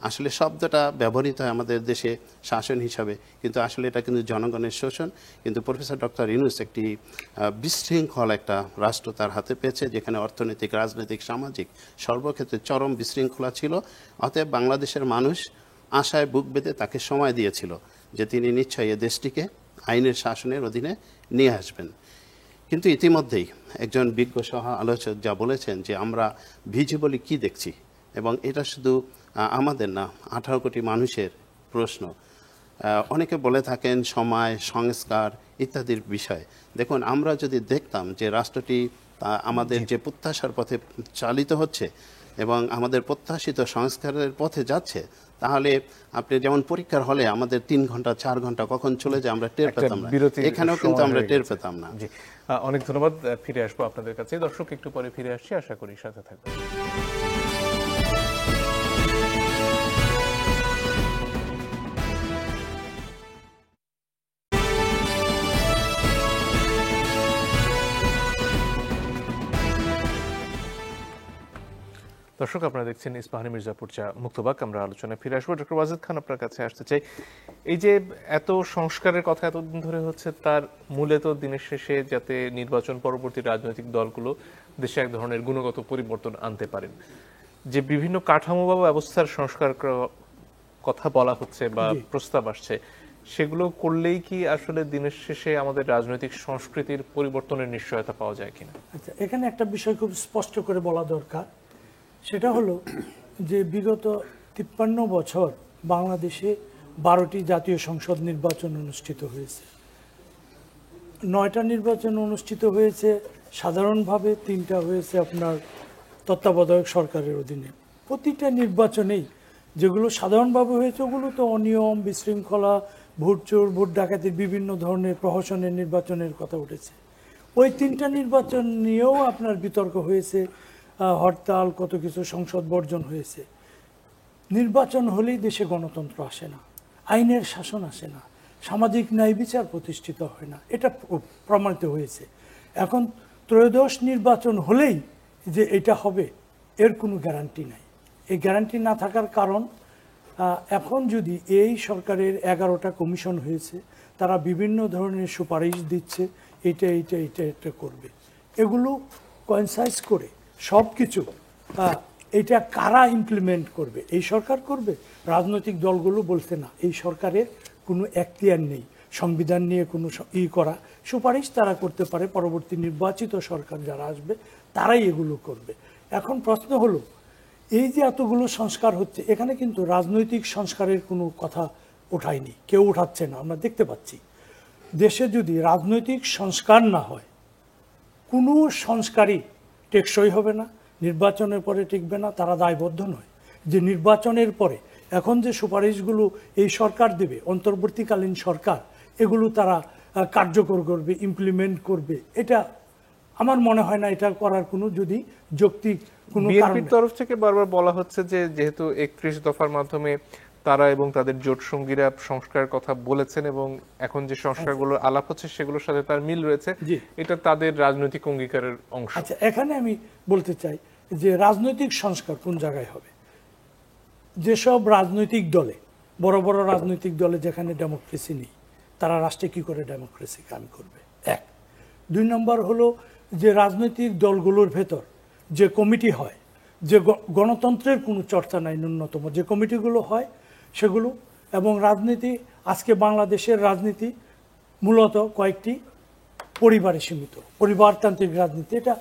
আসলে শব্দটা ব্যবহৃত হয় আমাদের দেশে শাসন হিসাবে, কিন্তু আসলে এটা কিন্তু জনগণের শোষণ। কিন্তু প্রফেসর ডক্টর ইউনূস একটি বিশৃঙ্খল একটা রাষ্ট্র তার হাতে পেয়েছে, যেখানে অর্থনৈতিক, রাজনৈতিক, সামাজিক সর্বক্ষেত্রে চরম বিশৃঙ্খলা ছিল। অতএব বাংলাদেশের মানুষ আশায় বুক বেঁধে তাকে সময় দিয়েছিল যে তিনি নিশ্চয়ই এ দেশটিকে আইনের শাসনের অধীনে নিয়ে আসবেন। কিন্তু ইতিমধ্যেই একজন বিজ্ঞ সহ আলোচক যা বলেছেন যে আমরা ভিজিবলি কি দেখছি, এবং এটা শুধু আমাদের না, 18 কোটি মানুষের প্রশ্ন। অনেকে বলে থাকেন সময়, সংস্কার ইত্যাদির বিষয়। দেখুন, আমরা যদি দেখতাম যে রাষ্ট্রটি আমাদের যে প্রত্যাশার পথে চালিত হচ্ছে এবং আমাদের প্রত্যাশিত সংস্কারের পথে যাচ্ছে, তাহলে আপনি যেমন পরীক্ষার হলে আমাদের 3 ঘন্টা 4 ঘন্টা কখন চলে যায় আমরা টের একটা পেতাম না, বিরতির এখানেও কিন্তু সময় আমরা হয়ে টের গেছে। পেতাম না। জি, অনেক ধন্যবাদ। ফিরে আসবো আপনাদের কাছে। দর্শক, একটু পরে ফিরে আসছি, আশা করি সাথে থাকবেন। দর্শক, আপনারা দেখছেন ইস্পাহানি মির্জাপুর চা মুক্তবাক। আমরা আলোচনায় ফিরে আসবো। ডক্টর ওয়াজেদ খান, আপনার কাছে আসতে চাই। এই যে এত সংস্কারের কথা এতদিন ধরে হচ্ছে, তার মূলে তো দিনের শেষে যাতে নির্বাচন পরবর্তী রাজনৈতিক দলগুলো দেশে এক ধরনের গুণগত পরিবর্তন আনতে পারেন, যে বিভিন্ন কাঠামো বা ব্যবস্থার সংস্কার কথা বলা হচ্ছে বা প্রস্তাব আসছে, সেগুলো করলেই কি আসলে দিনের শেষে আমাদের রাজনৈতিক সংস্কৃতির পরিবর্তনের নিশ্চয়তা পাওয়া যায় কিনা? আচ্ছা, এখানে একটা বিষয় খুব স্পষ্ট করে বলা দরকার। সেটা হলো যে বিগত 53 বছর বাংলাদেশে 12টি জাতীয় সংসদ নির্বাচন অনুষ্ঠিত হয়েছে। 9টা নির্বাচন অনুষ্ঠিত হয়েছে সাধারণভাবে, 3টা হয়েছে আপনার তত্ত্বাবধায়ক সরকারের অধীনে। প্রতিটা নির্বাচনেই যেগুলো সাধারণভাবে হয়েছে ওগুলো তো অনিয়ম, বিশৃঙ্খলা, ভোট চোর, ভোট ডাকাতির বিভিন্ন ধরনের প্রহসনের নির্বাচনের কথা উঠেছে। ওই 3টা নির্বাচন নিয়েও আপনার বিতর্ক হয়েছে, হরতাল, কত কিছু, সংসদ বর্জন হয়েছে। নির্বাচন হলেই দেশে গণতন্ত্র আসে না, আইনের শাসন আসে না, সামাজিক ন্যায় বিচার প্রতিষ্ঠিত হয় না, এটা প্রমাণিত হয়েছে। এখন ত্রয়োদশ নির্বাচন হলেই যে এটা হবে এর কোনো গ্যারান্টি নাই। এই গ্যারান্টি না থাকার কারণ, এখন যদি এই সরকারের 11টা কমিশন হয়েছে, তারা বিভিন্ন ধরনের সুপারিশ দিচ্ছে, এটা করবে, এগুলো কনসাইজ করে সব কিছু এটা কারা ইমপ্লিমেন্ট করবে? এই সরকার করবে? রাজনৈতিক দলগুলো বলছে না, এই সরকারের কোনো এখতিয়ার নেই সংবিধান নিয়ে কোনো করা। সুপারিশ তারা করতে পারে, পরবর্তী নির্বাচিত সরকার যারা আসবে তারাই এগুলো করবে। এখন প্রশ্ন হলো, এই যে এতগুলো সংস্কার হচ্ছে, এখানে কিন্তু রাজনৈতিক সংস্কারের কোনো কথা ওঠায়নি, কেউ উঠাচ্ছে না, আমরা দেখতে পাচ্ছি। দেশে যদি রাজনৈতিক সংস্কার না হয়, কোনো সংস্কারই টেকসই হবে না, নির্বাচনের পরে টিকবে না। তারা দায়বদ্ধ নয় যে নির্বাচনের পরে এখন যে সুপারিশগুলো এই সরকার দেবে, অন্তর্বর্তীকালীন সরকার, এগুলো তারা কার্যকর করবে, ইমপ্লিমেন্ট করবে। এটা আমার মনে হয় না এটা করার কোনো যদি যৌক্তিক কোনো কারণ। বিএনপির তরফ থেকে বারবার বলা হচ্ছে যে যেহেতু 31 দফার মাধ্যমে তারা এবং তাদের জোট সঙ্গীরা সংস্কারের কথা বলেছেন এবং এখন যে সংস্কারগুলো আলাপ হচ্ছে সেগুলোর সাথে তার মিল রয়েছে, এটা তাদের রাজনৈতিক অঙ্গীকারের অংশ। আচ্ছা, এখানে আমি বলতে চাই যে রাজনৈতিক সংস্কার কোন জায়গায় হবে? যেসব রাজনৈতিক দলে, বড় বড় রাজনৈতিক দলে যেখানে ডেমোক্রেসি নেই, তারা রাষ্ট্রে কি করে ডেমোক্রেসি কাম করবে? 1। 2 নম্বর হলো যে রাজনৈতিক দলগুলোর ভেতর যে কমিটি হয়, যে গণতন্ত্রের কোনো চর্চা নাই, ন্যূনতম যে কমিটিগুলো হয় সেগুলো। এবং রাজনীতি, আজকে বাংলাদেশের রাজনীতি মূলত কয়েকটি পরিবারে সীমিত, পরিবারতান্ত্রিক রাজনীতি, এটা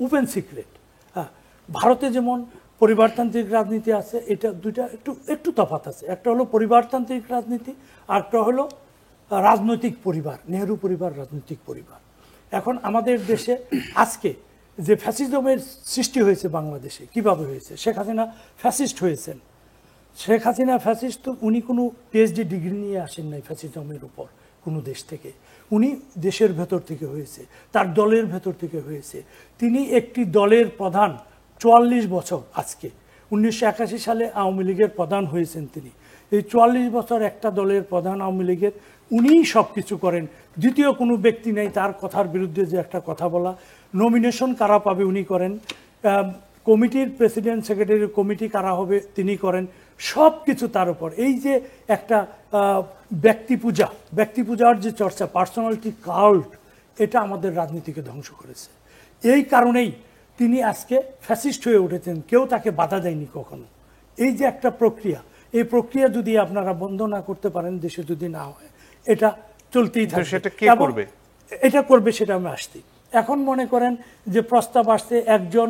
ওপেন সিক্রেট। হ্যাঁ, ভারতে যেমন পরিবারতান্ত্রিক রাজনীতি আছে, এটা দুইটা একটু তফাৎ আছে। একটা হলো পরিবারতান্ত্রিক রাজনীতি, আর একটা হলো রাজনৈতিক পরিবার, নেহেরু পরিবার, রাজনৈতিক পরিবার। এখন আমাদের দেশে আজকে যে ফ্যাসিজমের সৃষ্টি হয়েছে বাংলাদেশে, কিভাবে হয়েছে? শেখ হাসিনা ফ্যাসিস্ট হয়েছেন। শেখ হাসিনা ফ্যাসিস্ট তো উনি কোনো পিএইচডি ডিগ্রি নিয়ে আসেন নাই ফ্যাসিজমের উপর কোনো দেশ থেকে, উনি দেশের ভেতর থেকে হয়েছে, তার দলের ভেতর থেকে হয়েছে। তিনি একটি দলের প্রধান 44 বছর, আজকে 1981 সালে আওয়ামী লীগের প্রধান হয়েছেন তিনি। এই 44 বছর একটা দলের প্রধান আওয়ামী লীগের, উনিই সব কিছু করেন, দ্বিতীয় কোনো ব্যক্তি নেই তার কথার বিরুদ্ধে যে একটা কথা বলা। নমিনেশন কারা পাবে উনি করেন, কমিটির প্রেসিডেন্ট সেক্রেটারি কমিটি কারা হবে তিনি করেন, সব কিছু তার উপর। এই যে একটা ব্যক্তি পূজার যে চর্চা, পার্সোনালিটি কাল্ট, এটা আমাদের রাজনীতিকে ধ্বংস করেছে। এই কারণেই তিনি আজকে ফ্যাসিস্ট হয়ে উঠেছেন, কেউ তাকে বাধা দেয়নি কখনো। এই যে একটা প্রক্রিয়া, এই প্রক্রিয়া যদি আপনারা বন্ধ না করতে পারেন, দেশে যদি না হয়, এটা চলতেই থাকবে। সেটা কে করবে? এটা করবে সেটা আমি আসছি। এখন মনে করেন যে প্রস্তাব আসছে, একজন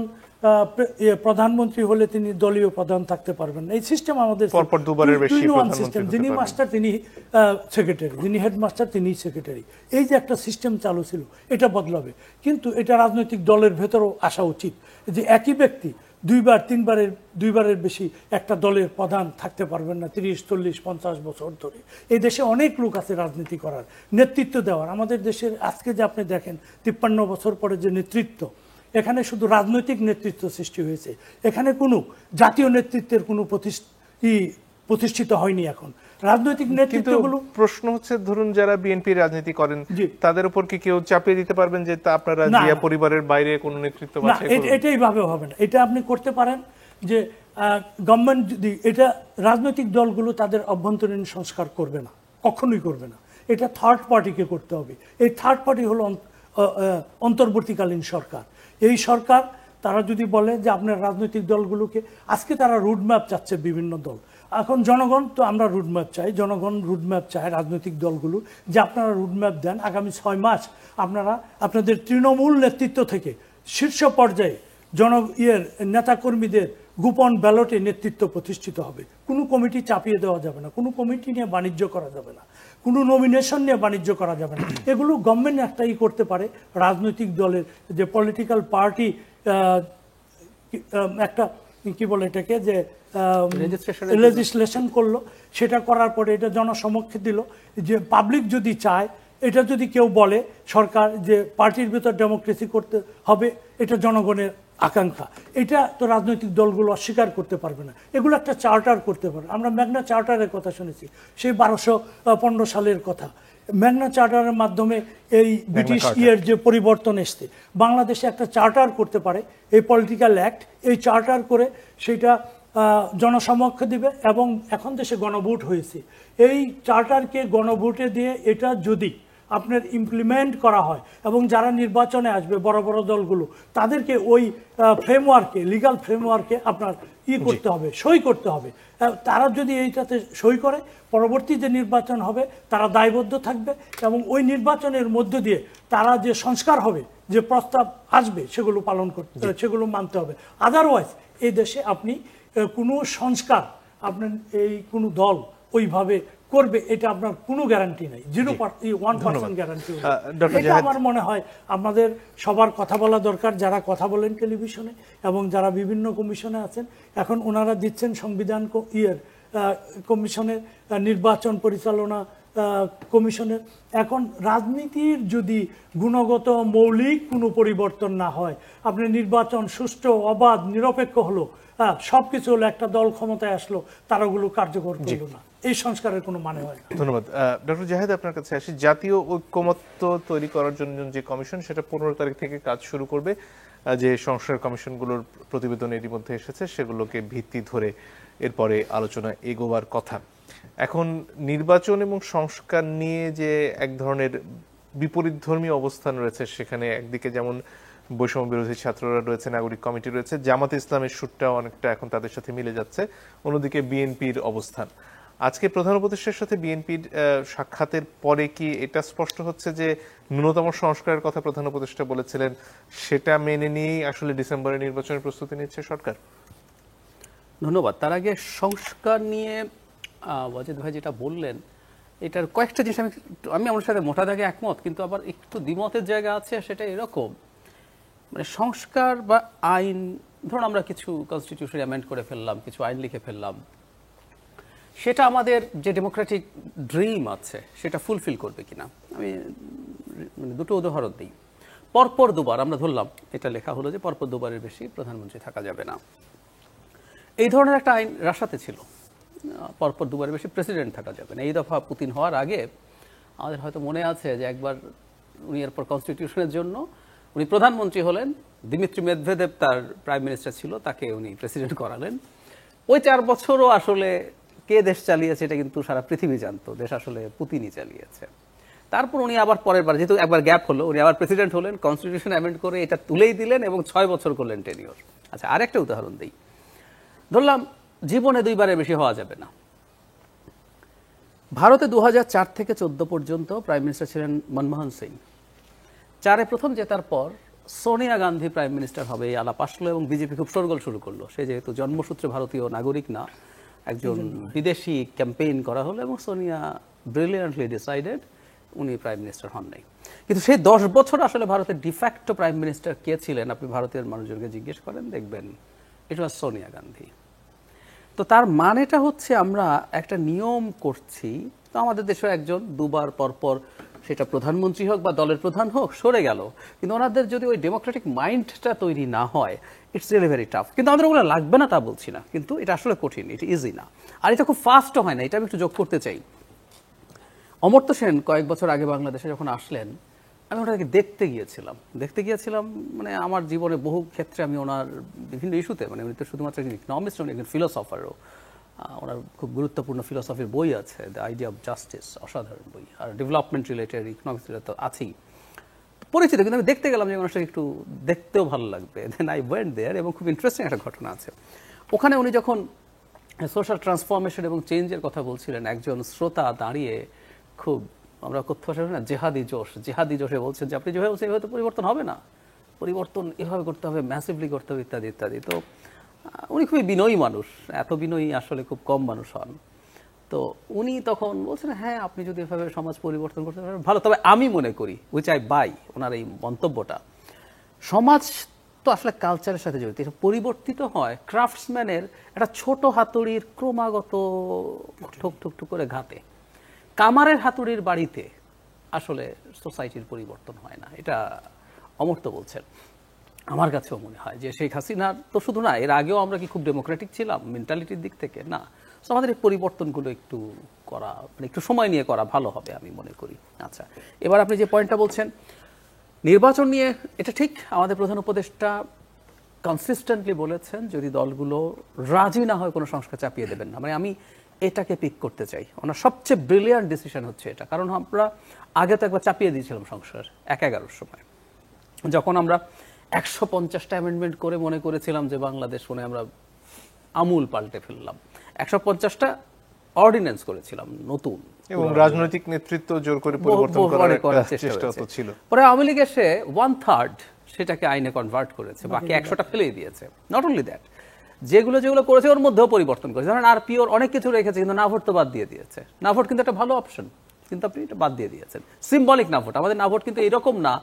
প্রধানমন্ত্রী হলে তিনি দলীয় প্রধান থাকতে পারবেন না। এই সিস্টেম আমাদের পরপর দুবারের বেশি সিস্টেম, যিনি মাস্টার তিনি সেক্রেটারি, যিনি হেডমাস্টার তিনি সেক্রেটারি। এই যে একটা সিস্টেম চালু ছিল, এটা বদলাবে। কিন্তু এটা রাজনৈতিক দলের ভেতরও আসা উচিত যে একই ব্যক্তি দুইবারের বেশি একটা দলের প্রধান থাকতে পারবেন না 30, 40, 50 বছর ধরে। এই দেশে অনেক লোক আছে রাজনীতি করার, নেতৃত্ব দেওয়ার। আমাদের দেশের আজকে যে আপনি দেখেন 53 বছর পরে যে নেতৃত্ব, এখানে শুধু রাজনৈতিক নেতৃত্ব সৃষ্টি হয়েছে, এখানে কোনো জাতীয় নেতৃত্বের কোনো প্রতিষ্ঠিত হয়নি। এখন রাজনৈতিক কিন্তু নেতৃত্বগুলো, প্রশ্ন হচ্ছে, ধরুন যারা বিএনপি রাজনীতি করেন জি। তাদের উপর কি কেউ চাপিয়ে দিতে পারবেন যে তা আপনারা না, জিয়া না। পরিবারের বাইরে কোনো নেতৃত্ব না, বাছাই করুন? এটাই ভাবে হবে না। এটা আপনি করতে পারেন যে গভর্নমেন্ট যদি এটা, রাজনৈতিক দলগুলো তাদের অভ্যন্তরীণ সংস্কার করবে না, কখনোই করবে না। এটা থার্ড পার্টিকে করতে হবে। এই থার্ড পার্টি হলো অন্তর্বর্তীকালীন সরকার। এই সরকার তারা যদি বলে যে আপনার রাজনৈতিক দলগুলোকে, আজকে তারা রুটম্যাপ চাচ্ছে বিভিন্ন দল। এখন জনগণ তো, আমরা রুটম্যাপ চাই, জনগণ রুটম্যাপ চায় রাজনৈতিক দলগুলো, যে আপনারা রুটম্যাপ দেন, আগামী 6 মাস আপনারা আপনাদের তৃণমূল নেতৃত্ব থেকে শীর্ষ পর্যায়ে নেতাকর্মীদের গোপন ব্যালটে নেতৃত্ব প্রতিষ্ঠিত হবে। কোনো কমিটি চাপিয়ে দেওয়া যাবে না, কোনো কমিটি নিয়ে বাণিজ্য করা যাবে না, কোনো নমিনেশন নিয়ে বাণিজ্য করা যাবে না। এগুলো গভর্নমেন্ট একটাই করতে পারে, রাজনৈতিক দলের যে পলিটিক্যাল পার্টি একটা কি বলে এটাকে, যে লেজিসলেশন করলো, সেটা করার পরে এটা জনসমক্ষে দিল, যে পাবলিক যদি চায়, এটা যদি কেউ বলে সরকার যে পার্টির ভিতর ডেমোক্রেসি করতে হবে, এটা জনগণের আকাঙ্ক্ষা, এটা তো রাজনৈতিক দলগুলো অস্বীকার করতে পারবে না। এগুলো একটা চার্টার করতে পারে। আমরা ম্যাগনা চার্টারের কথা শুনেছি, সেই 1215 সালের কথা। ম্যাগনা চার্টারের মাধ্যমে এই ব্রিটিশ ইয়ের যে পরিবর্তন এসছে, বাংলাদেশে একটা চার্টার করতে পারে, এই পলিটিক্যাল অ্যাক্ট, এই চার্টার করে সেটা জনসমক্ষে দিবে। এবং এখন দেশে গণভোট হয়েছে, এই চার্টারকে গণভোটে দিয়ে এটা যদি আপনার ইমপ্লিমেন্ট করা হয়, এবং যারা নির্বাচনে আসবে বড় বড় দলগুলো, তাদেরকে ওই ফ্রেমওয়ার্কে, লিগ্যাল ফ্রেমওয়ার্কে আপনার করতে হবে, সই করতে হবে। তারা যদি এইটাতে সই করে, পরবর্তী যে নির্বাচন হবে তারা দায়বদ্ধ থাকবে, এবং ওই নির্বাচনের মধ্য দিয়ে তারা যে সংস্কার হবে, যে প্রস্তাব আসবে, সেগুলো পালন করতে, সেগুলো মানতে হবে। আদারওয়াইজ এই দেশে আপনি কোনো সংস্কার, আপনার এই কোনো দল ওইভাবে করবে, এটা আপনার কোনো গ্যারান্টি নাই, 1% গ্যারান্টি। এটা আমার মনে হয় আমাদের সবার কথা বলা দরকার, যারা কথা বলেন টেলিভিশনে এবং যারা বিভিন্ন কমিশনে আছেন। এখন ওনারা দিচ্ছেন সংবিধান কমিশনের, নির্বাচন পরিচালনা কমিশনের। এখন রাজনীতির যদি গুণগত মৌলিক কোনো পরিবর্তন না হয়, আপনি নির্বাচন সুষ্ঠু, অবাধ, নিরপেক্ষ হলো, সবকিছু হলো, একটা দল ক্ষমতায় আসলো, তারা ওগুলো কার্যকর করলো না, এই সংস্কারের কোনো মানে হয় না। ধন্যবাদ। ডক্টর জাহেদ, আপনার কাছে আসি। জাতীয় ঐক্যমত্য তৈরি করার জন্য যে কমিশন, সেটা 15 তারিখ থেকে কাজ শুরু করবে। যে সংস্কার কমিশনগুলোর প্রতিবেদন এরই মধ্যে এসেছে, সেগুলোকে ভিত্তি ধরে এরপরে আলোচনা এগোবার কথা। এখন নির্বাচন এবং সংস্কার নিয়ে যে এক ধরনের বিপরীতধর্মী অবস্থান রয়েছে, সেখানে একদিকে যেমন বৈষম্য বিরোধী ছাত্ররা রয়েছে, নাগরিক কমিটি রয়েছে, জামাতে ইসলামের সুরটাও অনেকটা এখন তাদের সাথে মিলে যাচ্ছে, অন্যদিকে বিএনপির অবস্থান। আজকে প্রধান উপদেষ্টার সাথে বিএনপির সাক্ষাতের পরে কি এটা স্পষ্ট হচ্ছে যে ন্যূনতম সংস্কারের কথা প্রধান উপদেষ্টা বলেছিলেন, সেটা মেনে নিয়েই আসলে ডিসেম্বরে নির্বাচনের প্রস্তুতি নিচ্ছে সরকার? ধন্যবাদ। তার আগে সংস্কার নিয়ে ওয়াজেদ ভাই যেটা বললেন, এটার কয়েকটা জিনিস আমি আমার সাথে মোটা দাগে একমত, কিন্তু আবার একটু দ্বিমতের জায়গা আছে। সেটা এরকম, মানে সংস্কার বা আইন, ধরুন আমরা কিছু কনস্টিটিউশন অ্যামেন্ড করে ফেললাম, কিছু আইন লিখে ফেললাম, সেটা আমাদের যে ডেমোক্রেটিক ড্রিম আছে সেটা ফুলফিল করবে কিনা। আমি মানে দুটো উদাহরণ দিই। পরপর দুবার আমরা ধরলাম, এটা লেখা হলো যে পরপর দুবারের বেশি প্রধানমন্ত্রী থাকা যাবে না। এই ধরনের একটা আইন রাশিয়াতে ছিল, পরপর দুবারের বেশি প্রেসিডেন্ট থাকা যাবে না। এই দফা পুতিন হওয়ার আগে আমাদের হয়তো মনে আছে যে একবার উনি এরপর কনস্টিটিউশনের জন্য উনি প্রধানমন্ত্রী হলেন, দিমিত্রি মেদভেদেব তার প্রাইম মিনিস্টার ছিল, তাকে উনি প্রেসিডেন্ট করালেন। ওই 4 বছরও আসলে কে দেশ চালিয়েছে এটা কিন্তু সারা পৃথিবী জানতো, দেশ আসলে পুতিনই চালিয়েছে। তারপর উনি আবার পরের বার, যেহেতু একবার গ্যাপ হলো, উনি আবার প্রেসিডেন্ট হলেন, কনস্টিটিউশন অ্যামেন্ড করে এটা তুলেই দিলেন এবং 6 বছর করলেন টেনিওর। আচ্ছা, আরেকটা উদাহরণ দিই। ধরলাম জীবনে 2 বারের বেশি হওয়া যাবে না। ভারতে 2004 থেকে 14 পর্যন্ত প্রাইম মিনিস্টার ছিলেন মনমোহন সিং। 4-এ প্রথম জেতার পর সোনিয়া গান্ধী প্রাইম মিনিস্টার হবে এই আলাপ আসলো এবং বিজেপি খুব শোরগোল শুরু করলো। সে যেহেতু জন্মসূত্রে ভারতীয় নাগরিক না, একজন বিদেশি ক্যাম্পেইন করা হলো এবং সোনিয়া ব্রিলিয়ান্টলি ডিসাইডেড উনি প্রাইম মিনিস্টার হন নাই। কিন্তু সেই 10 বছর আসলে ভারতের ডিফ্যাক্টো প্রাইম মিনিস্টার কে ছিলেন, আপনি ভারতীয় মানুষজনকে জিজ্ঞেস করেন, দেখবেন ইট ওয়াজ সোনিয়া গান্ধী। তো তার মানেটা হচ্ছে আমরা একটা নিয়ম করছি, তো আমাদের দেশের একজন দুবার পরপর সেটা প্রধানমন্ত্রী হোক বা দলের প্রধান হোক সরে গেল, কিন্তু ওনাদের যদি ওই ডেমোক্রেটিক মাইন্ডটা তৈরি না হয়, ইটস রিয়েলি ভেরি টাফ। কিন্তু আমাদের ওগুলো লাগবে না তা বলছি না, কিন্তু এটা আসলে কঠিন, এটা ইজি না, আর এটা খুব ফাস্টও হয় না। এটা আমি একটু যোগ করতে চাই। অমর্ত্য সেন কয়েক বছর আগে বাংলাদেশে যখন আসলেন, আমি ওনাকে দেখতে গিয়েছিলাম। মানে আমার জীবনে বহু ক্ষেত্রে আমি ওনার বিভিন্ন ইস্যুতে, মানে উনি তো শুধুমাত্র একজন ইকোনমিস্ট, উনি একজন ফিলোসফারও। ওনার খুব গুরুত্বপূর্ণ ফিলোসফির বই আছে, দ্য আইডিয়া অফ জাস্টিস, অসাধারণ বই, আর ডেভেলপমেন্ট রিলেটেড, ইকোনমিক্স রিলেটেড তো আছেই পরিচিত। কিন্তু আমি দেখতে গেলাম যে মানুষটাকে একটু দেখতেও ভালো লাগবে, দেন আই ওয়েন্ট দেয়ার, এবং খুব ইন্টারেস্টিং একটা ঘটনা আছে ওখানে। উনি যখন সোশ্যাল ট্রান্সফরমেশন এবং চেঞ্জের কথা বলছিলেন, একজন শ্রোতা দাঁড়িয়ে খুব, আমরা কথ্য ভাষায় না জেহাদি জোশে বলছেন যে আপনি যেভাবে বলছেন এভাবে তো পরিবর্তন হবে না, পরিবর্তন এভাবে করতে হবে, ম্যাসিভলি করতে হবে, ইত্যাদি ইত্যাদি। তো উনি খুবই বিনয়ী মানুষ, এত বিনয়ী আসলে খুব কম মানুষ হন। তো উনি তখন বলছেন, হ্যাঁ আপনি যদি এভাবে সমাজ পরিবর্তন করতে পারেন ভালো, তবে আমি মনে করি, উইচ আই বাই ওনার এই মন্তব্যটা, সমাজ তো আসলে কালচারের সাথে জড়িত, এটা পরিবর্তিত হয় ক্রাফটসম্যানের একটা ছোট হাতুড়ির ক্রমাগত ঠুক ঠুক ঠুক করে ঘাতে। কামারের হাতুড়ির বাড়িতে আসলে সোসাইটির পরিবর্তন হয় না, এটা অমর্ত্য বলছেন। আমার কাছেও মনে হয় যে শেখ হাসিনার তো শুধু না, এর আগেও আমরা কি খুব ডেমোক্রেটিক ছিলাম মেন্টালিটির দিক থেকে? না। সো আমাদের এই পরিবর্তনগুলো একটু করা, মানে একটু সময় নিয়ে করা ভালো হবে আমি মনে করি। আচ্ছা, এবার আপনি যে পয়েন্টটা বলছেন নির্বাচন নিয়ে, এটা ঠিক, আমাদের প্রধান উপদেষ্টা কনসিস্টেন্টলি বলেছেন যদি দলগুলো রাজি না হয় কোনো সংস্কার চাপিয়ে দেবেন না। মানে আমি এটাকে পিক করতে চাই, ওনার সবচেয়ে ব্রিলিয়ান্ট ডিসিশন হচ্ছে এটা। কারণ আমরা আগে তো একবার চাপিয়ে দিয়েছিলাম সংস্কার 11-11 সময়, যখন আমরা 150টা অ্যামেন্ডমেন্ট করে মনে করেছিলাম যে বাংলাদেশ মনে আমরা আমূল পাল্টে ফেললাম। 150টা অর্ডিন্যান্স করেছিলাম নতুন, এবং রাজনৈতিক নেতৃত্ব জোর করে পরিবর্তন করার চেষ্টা তো ছিল। পরে আওয়ামী লীগ এসে 1/3 সেটাকে আইনে কনভার্ট করেছে, বাকি 100টা ফেলেই দিয়েছে। নট অনলি দ্যাট, যেগুলো করেছে ওর মধ্যেও পরিবর্তন করেছে। ধরেন আরপিওর অনেক কিছু রেখেছে, কিন্তু না ভোট তো বাদ দিয়ে দিয়েছে। না ভোট কিন্তু একটা ভালো অপশন, কিন্তু আপনি এটা বাদ দিয়ে দিয়েছেন। সিম্বলিক না ভোট, আমাদের না ভোট কিন্তু এরকম না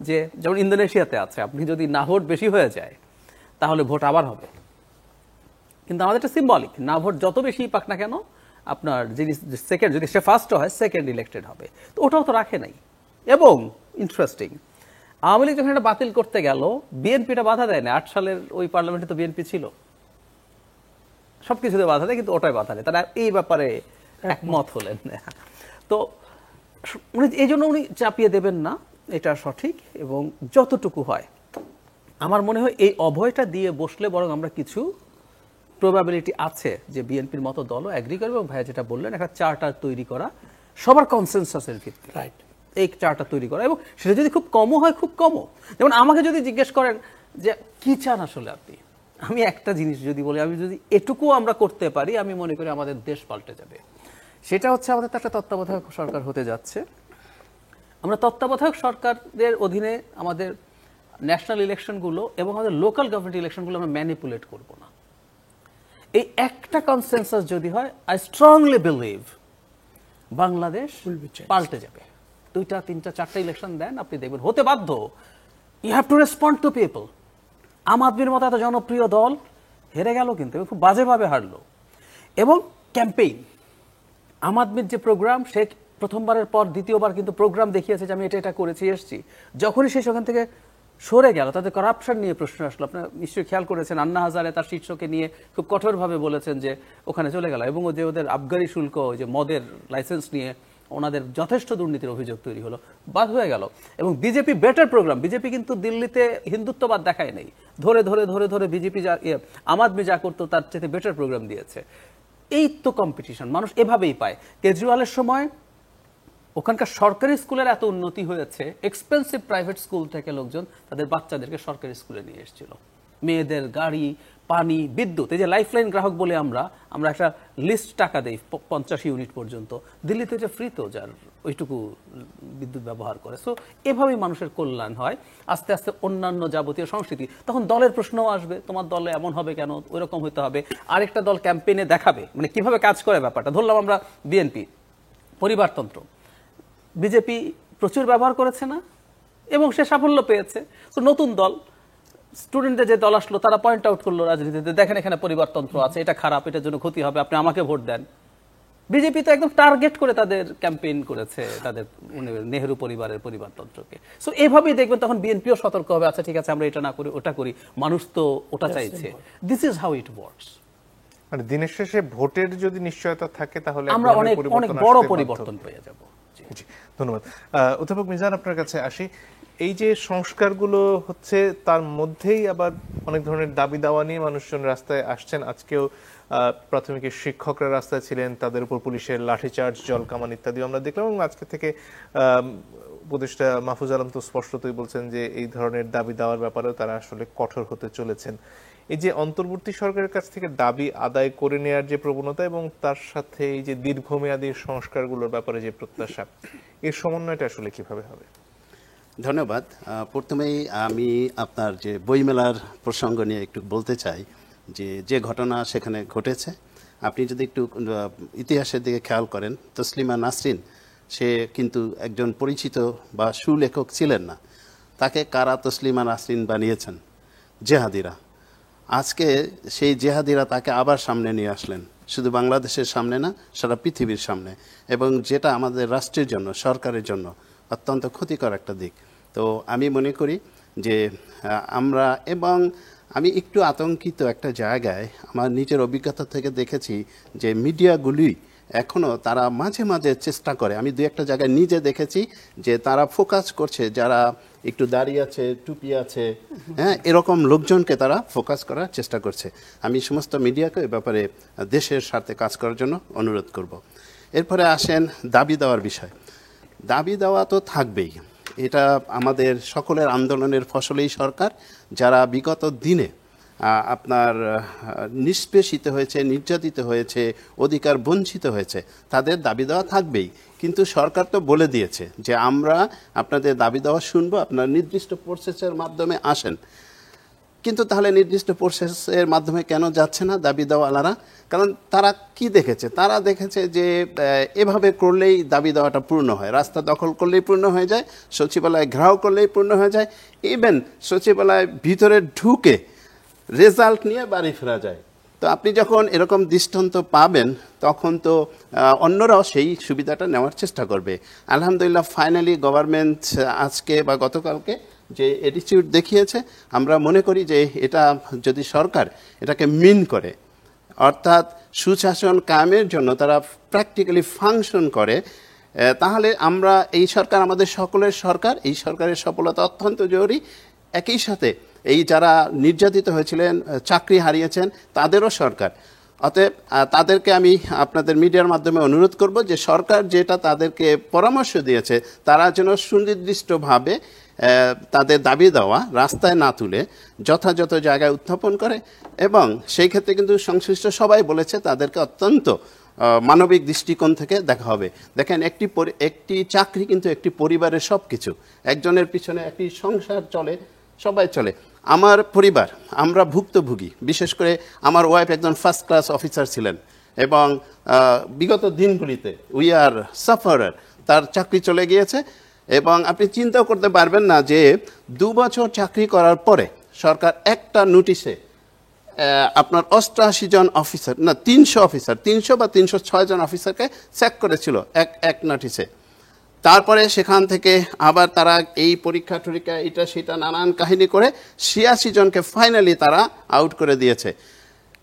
যে যেমন ইন্দোনেশিয়াতে আছে, আপনি যদি না ভোট বেশি হয়ে যায় তাহলে ভোট আবার হবে, কিন্তু আমাদের এটা সিম্বলিক। না ভোট যত বেশি পাক না কেন, আপনার যিনি সেকেন্ড, যদি সে ফার্স্ট হয় সেকেন্ড ইলেক্টেড হবে, তো ওটাও তো রাখে নাই। এবং ইন্টারেস্টিং, আওয়ামী লীগ যখন এটা বাতিল করতে গেল, বিএনপিটা বাধা দেয় না। 8 সালের ওই পার্লামেন্টে তো বিএনপি ছিল, সবকিছুতে বাধা দেয়, কিন্তু ওটাই বাধা দেয়। তারা এই ব্যাপারে একমত হলেন। তো এই জন্য উনি চাপিয়ে দেবেন না, এটা সঠিক। এবং যতটুকু হয় আমার মনে হয় এই অভয়টা দিয়ে বসলে বরং আমরা কিছু প্রবাবিলিটি আছে যে বিএনপির মতো দলও অ্যাগ্রি করবে। এবং ভাইয়া যেটা বললেন, একটা চার্টার তৈরি করা সবার কনসেনসাসের ভিত্তিতে, রাইট, এই চার্টার তৈরি করা, এবং সেটা যদি খুব কমও হয়, খুব কমও। যেমন আমাকে যদি জিজ্ঞেস করেন যে কি চান আসলে আপনি, আমি একটা জিনিস যদি বলি, আমি যদি এটুকু আমরা করতে পারি, আমি মনে করি আমাদের দেশ পাল্টে যাবে। সেটা হচ্ছে আমাদের তো একটা তত্ত্বাবধায়ক সরকার হতে যাচ্ছে। আমরা তত্ত্বাবধায়ক সরকারের অধীনে আমাদের ন্যাশনাল ইলেকশনগুলো এবং আমাদের লোকাল গভর্নমেন্ট ইলেকশনগুলো আমরা ম্যানিপুলেট করব না। এই একটা কনসেনসাস যদি হয়, আই স্ট্রংলি বিলিভ বাংলাদেশ পাল্টে যাবে। 2টা 3টা 4টা ইলেকশন দেন, আপনি দেখবেন হতে বাধ্য। You have to respond to people. আম আদমির মতো এত জনপ্রিয় দল হেরে গেল, কিন্তু খুব বাজেভাবে হারলো। এবং ক্যাম্পেইন, আম আদমির যে প্রোগ্রাম, সে প্রথমবারের পর দ্বিতীয়বার কিন্তু প্রোগ্রাম দেখিয়েছে যে আমি এটা করেছি, এসছি। যখনই সে সেখান থেকে সরে গেল, তাদের করাপশন নিয়ে প্রশ্ন আসলো। আপনারা নিশ্চয়ই খেয়াল করেছেন, আন্না হাজারে তার শীর্ষকে নিয়ে খুব কঠোরভাবে বলেছেন যে ওখানে চলে গেল। এবং যে ওদের আবগারি শুল্ক, যে মদের লাইসেন্স নিয়ে ওনাদের যথেষ্ট দুর্নীতির অভিযোগ তৈরি হলো, বাদ হয়ে গেল। এবং বিজেপি বেটার প্রোগ্রাম, বিজেপি কিন্তু দিল্লিতে হিন্দুত্ববাদ দেখায় নেই, ধরে ধরে ধরে ধরে বিজেপি যা আম আদমি যা করতো তার চেয়ে বেটার প্রোগ্রাম দিয়েছে। এই তো কম্পিটিশন মানুষ এভাবেই পায়। কেজরিওয়ালের সময় ওখানকার সরকারি স্কুলের এত উন্নতি হয়েছে, এক্সপেন্সিভ প্রাইভেট স্কুল থেকে লোকজন তাদের বাচ্চাদেরকে সরকারি স্কুলে নিয়ে এসেছিল। মেয়েদের গাড়ি, পানি, বিদ্যুৎ, এই যে লাইফলাইন গ্রাহক বলে আমরা একটা লিস্ট টাকা দেই 50 ইউনিট পর্যন্ত, দিল্লিতে এটা ফ্রি তো, যার ওইটুকু বিদ্যুৎ ব্যবহার করে। সো এভাবেই মানুষের কল্যাণ হয়। আস্তে আস্তে অন্যান্য যাবতীয় সংস্কৃতি, তখন দলের প্রশ্নও আসবে, তোমার দলে এমন হবে কেন, ওই রকম হতে হবে। আরেকটা দল ক্যাম্পেইনে দেখাবে মানে কিভাবে কাজ করে ব্যাপারটা। ধরলাম আমরা বিএনপি, পরিবারতন্ত্র, বিজেপি প্রচুর ব্যবহার করেছে না, এবং সে সাফল্য পেয়েছে। তো নতুন দল স্টুডেন্টদের যে দল আসলো তারা পয়েন্ট আউট করলো রাজনীতিতে, দেখেন এখানে পরিবারতন্ত্র আছে, এটা খারাপ, এটার জন্য ক্ষতি হবে, আপনি আমাকে ভোট দেন। বিজেপি তো একদম টার্গেট করে তাদের ক্যাম্পেইন করেছে তাদের নেহেরু পরিবারের পরিবারতন্ত্রকে। সো এভাবেই দেখবেন তখন বিএনপিও সতর্ক হবে, আচ্ছা ঠিক আছে আমরা এটা না করি ওটা করি, মানুষ তো ওটা চাইছে। This is how it works. মানে দিনের শেষে ভোটের যদি নিশ্চয়তা থাকে তাহলে আমরা অনেক অনেক বড় পরিবর্তন পেয়ে যাব। জি, ধন্যবাদ। অধ্যাপক মিজান, আপনার কাছে আসি। এই যে সংস্কারগুলো হচ্ছে তার মধ্যেই আবার অনেক ধরনের দাবি দাওয়া নিয়ে মানুষজন রাস্তায় আসছেন। আজকেও প্রাথমিকের শিক্ষকরা রাস্তায় ছিলেন, তাদের উপর পুলিশের লাঠিচার্জ, জলকামান ইত্যাদিও আমরা দেখলাম। এবং আজকে থেকে উপদেষ্টা মাহফুজ আলম তো স্পষ্টতই বলছেন যে এই ধরনের দাবি দেওয়ার ব্যাপারেও তারা আসলে কঠোর হতে চলেছেন। এই যে অন্তর্বর্তী সরকারের কাছ থেকে দাবি আদায় করে নেওয়ার যে প্রবণতা এবং তার সাথে এই যে দীর্ঘমেয়াদী সংস্কারগুলোর ব্যাপারে যে প্রত্যাশা, এর সমন্বয়টা আসলে কিভাবে হবে? ধন্যবাদ। প্রথমেই আমি আপনার যে বইমেলার প্রসঙ্গ নিয়ে একটু বলতে চাই যে যে ঘটনা সেখানে ঘটেছে, আপনি যদি একটু ইতিহাসের দিকে খেয়াল করেন, তসলিমা নাসরিন সে কিন্তু একজন পরিচিত বা সুলেখক ছিলেন না, তাকে কারা তসলিমা নাসরিন বানিয়েছেন? জেহাদিরা। আজকে সেই জেহাদিরা তাকে আবার সামনে নিয়ে আসলেন, শুধু বাংলাদেশের সামনে না, সারা পৃথিবীর সামনে, এবং যেটা আমাদের রাষ্ট্রের জন্য, সরকারের জন্য অত্যন্ত ক্ষতিকর একটা দিক। তো আমি মনে করি যে আমরা, এবং আমি একটু আতঙ্কিত একটা জায়গায়, আমার নিজের অভিজ্ঞতা থেকে দেখেছি যে মিডিয়াগুলি এখনও তারা মাঝে মাঝে চেষ্টা করে, আমি দু একটা জায়গায় নিজে দেখেছি যে তারা ফোকাস করছে যারা একটু দাঁড়িয়ে আছে, টুপি আছে, হ্যাঁ, এরকম লোকজনকে তারা ফোকাস করার চেষ্টা করছে। আমি সমস্ত মিডিয়াকে এ ব্যাপারে দেশের স্বার্থে কাজ করার জন্য অনুরোধ করব। এরপরে আসেন দাবি দেওয়ার বিষয়। দাবি দেওয়া তো থাকবেই, এটা আমাদের সকলের আন্দোলনের ফসলেই সরকার, যারা বিগত দিনে আপনার নিষ্পেষিত হয়েছে, নির্যাতিত হয়েছে, অধিকার বঞ্চিত হয়েছে, তাদের দাবি দেওয়া থাকবেই। কিন্তু সরকার তো বলে দিয়েছে যে আমরা আপনাদের দাবি দেওয়া শুনবো, আপনার নির্দিষ্ট প্রসেসের মাধ্যমে আসেন। কিন্তু তাহলে নির্দিষ্ট প্রসেসের মাধ্যমে কেন যাচ্ছে না দাবি দেওয়ালারা? কারণ তারা কি দেখেছে? তারা দেখেছে যে এভাবে করলেই দাবি দেওয়াটা পূর্ণ হয়, রাস্তা দখল করলেই পূর্ণ হয়ে যায়, সচিবালয় ঘেরাও করলেই পূর্ণ হয়ে যায়, ইভেন সচিবালয় ভিতরে ঢুকে রেজাল্ট নিয়ে বাড়ি ফেরা যায়। তো আপনি যখন এরকম দৃষ্টান্ত পাবেন তখন তো অন্যরাও সেই সুবিধাটা নেওয়ার চেষ্টা করবে। আলহামদুলিল্লাহ, ফাইনালি গভর্নমেন্ট আজকে বা গতকালকে যে অ্যাটিটিউড দেখিয়েছে, আমরা মনে করি যে এটা যদি সরকার এটাকে মিন করে, অর্থাৎ সুশাসন কায়েমের জন্য তারা প্র্যাকটিক্যালি ফাংশন করে, তাহলে আমরা, এই সরকার আমাদের সকলের সরকার, এই সরকারের সফলতা অত্যন্ত জরুরি। একই সাথে এই যারা নির্যাতিত হয়েছিলেন, চাকরি হারিয়েছেন, তাদেরও সরকার। অতএব তাদেরকে আমি আপনাদের মিডিয়ার মাধ্যমে অনুরোধ করব যে সরকার যেটা তাদেরকে পরামর্শ দিয়েছে তারা যেন সুনির্দিষ্টভাবে তাদের দাবি দেওয়া রাস্তায় না তুলে যথাযথ জায়গায় উত্থাপন করে, এবং সেই ক্ষেত্রে কিন্তু সংশ্লিষ্ট সবাই বলেছে তাদেরকে অত্যন্ত মানবিক দৃষ্টিকোণ থেকে দেখা হবে। দেখেন, একটি চাকরি কিন্তু একটি পরিবারের সব কিছু, একজনের পিছনে একটি সংসার চলে, সবাই চলে। আমার পরিবার, আমরা ভুক্তভোগী, বিশেষ করে আমার ওয়াইফ একজন ফার্স্ট ক্লাস অফিসার ছিলেন, এবং বিগত দিনগুলিতে উই আর সাফারার, তার চাকরি চলে গিয়েছে। এবং আপনি চিন্তাও করতে পারবেন না যে 2 বছর চাকরি করার পরে সরকার একটা নোটিশে আপনার 88 জন অফিসার, না 300 অফিসার, 300 বা 306 জন অফিসারকে স্যাক করেছিল এক নোটিশে। তারপরে সেখান থেকে আবার তারা এই পরীক্ষা টরীক্ষা এটা সেটা নানান কাহিনী করে 86 জনকে ফাইনালি তারা আউট করে দিয়েছে।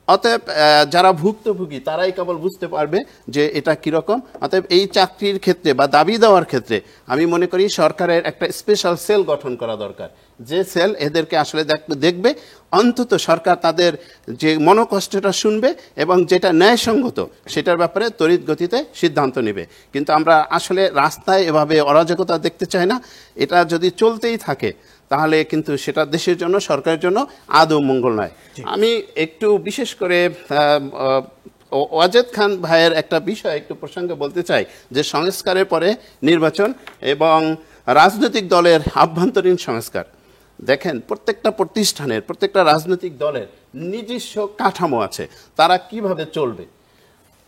অতএব যারা ভুক্তভোগী তারাই কেবল বুঝতে পারবে যে এটা কীরকম। অতএব এই চাকরির ক্ষেত্রে বা দাবি দেওয়ার ক্ষেত্রে আমি মনে করি সরকারের একটা স্পেশাল সেল গঠন করা দরকার, যে সেল এদেরকে আসলে দেখবে, অন্তত সরকার তাদের যে মনোকষ্টটা শুনবে এবং যেটা ন্যায়সঙ্গত সেটার ব্যাপারে তড়িৎ গতিতে সিদ্ধান্ত নেবে। কিন্তু আমরা আসলে রাস্তায় এভাবে অরাজকতা দেখতে চাই না। এটা যদি চলতেই থাকে তাহলে কিন্তু সেটা দেশের জন্য, সরকারের জন্য আদৌ মঙ্গল নয়। আমি একটু বিশেষ করে ওয়াজেদ খান ভাইয়ের একটা বিষয় একটু প্রসঙ্গে বলতে চাই, যে সংস্কারের পরে নির্বাচন এবং রাজনৈতিক দলের আভ্যন্তরীণ সংস্কার। দেখেন, প্রত্যেকটা প্রতিষ্ঠানের, প্রত্যেকটা রাজনৈতিক দলের নিজস্ব কাঠামো আছে, তারা কিভাবে চলবে,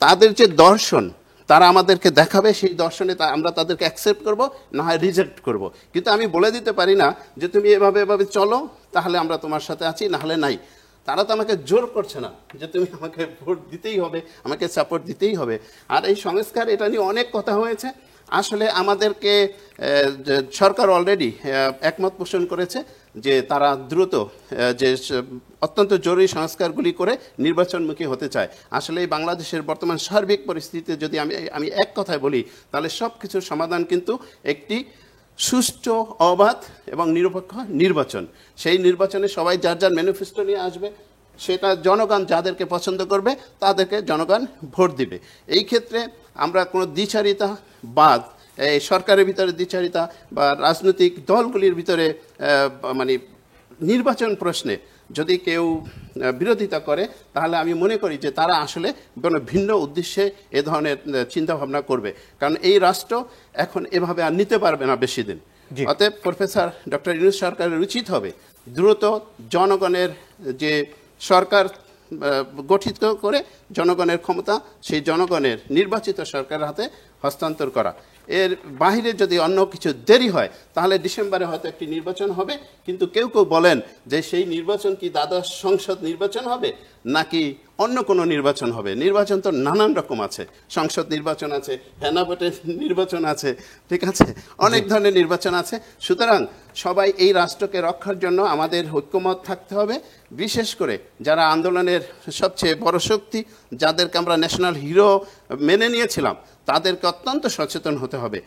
তাদের যে দর্শন, তারা আমাদেরকে দেখাবে, সেই দর্শনে আমরা তাদেরকে অ্যাকসেপ্ট করব, না হয় রিজেক্ট করব। কিন্তু আমি বলে দিতে পারি না যে তুমি এভাবে এভাবে চলো, তাহলে আমরা তোমার সাথে আছি, না হলে নাই। তারা তো আমাকে জোর করছে না যে তুমি আমাকে ভোট দিতেই হবে, আমাকে সাপোর্ট দিতেই হবে। আর এই সংস্কার, এটা নিয়ে অনেক কথা হয়েছে। আসলে আমাদেরকে সরকার অলরেডি একমত পোষণ করেছে যে তারা দ্রুত যে অত্যন্ত জরুরি সংস্কারগুলি করে নির্বাচনমুখী হতে চায়। আসলে এই বাংলাদেশের বর্তমান সার্বিক পরিস্থিতিতে যদি আমি এক কথায় বলি, তাহলে সব কিছুর সমাধান কিন্তু একটি সুষ্ঠু, অবাধ এবং নিরপেক্ষ নির্বাচন। সেই নির্বাচনে সবাই যার যার ম্যানিফেস্টো নিয়ে আসবে, সেটা জনগণ যাদেরকে পছন্দ করবে তাদেরকে জনগণ ভোট দিবে। এই ক্ষেত্রে আমরা কোনো দ্বিচারিতা বাদ, এই সরকারের ভিতরে দ্বিচারিতা বা রাজনৈতিক দলগুলির ভিতরে মানে নির্বাচন প্রশ্নে যদি কেউ বিরোধিতা করে, তাহলে আমি মনে করি যে তারা আসলে কোনো ভিন্ন উদ্দেশ্যে এ ধরনের চিন্তাভাবনা করবে। কারণ এই রাষ্ট্র এখন এভাবে আর নিতে পারবে না বেশি দিন। অতএব প্রফেসর ডক্টর ইউনূস সরকারের উচিত হবে দ্রুত জনগণের যে সরকার গঠিত করে জনগণের ক্ষমতা, সেই জনগণের নির্বাচিত সরকারের হাতে হস্তান্তর করা। এর বাহিরে যদি অন্য কিছু দেরি হয়, তাহলে ডিসেম্বরে হয়তো একটি নির্বাচন হবে। কিন্তু কেউ কেউ বলেন যে সেই নির্বাচন কি দ্বাদশ সংসদ নির্বাচন হবে, নাকি অন্য কোনো নির্বাচন হবে। নির্বাচন তো নানান রকম আছে, সংসদ নির্বাচন আছে, হেনাভোটের নির্বাচন আছে, ঠিক আছে, অনেক ধরনের নির্বাচন আছে। সুতরাং সবাই এই রাষ্ট্রকে রক্ষার জন্য আমাদের ঐক্যমত থাকতে হবে। বিশেষ করে যারা আন্দোলনের সবচেয়ে বড় শক্তি, যাদেরকে আমরা ন্যাশনাল হিরো মেনে নিয়েছিলাম, তাদেরকে অত্যন্ত সচেতন হতে হবে।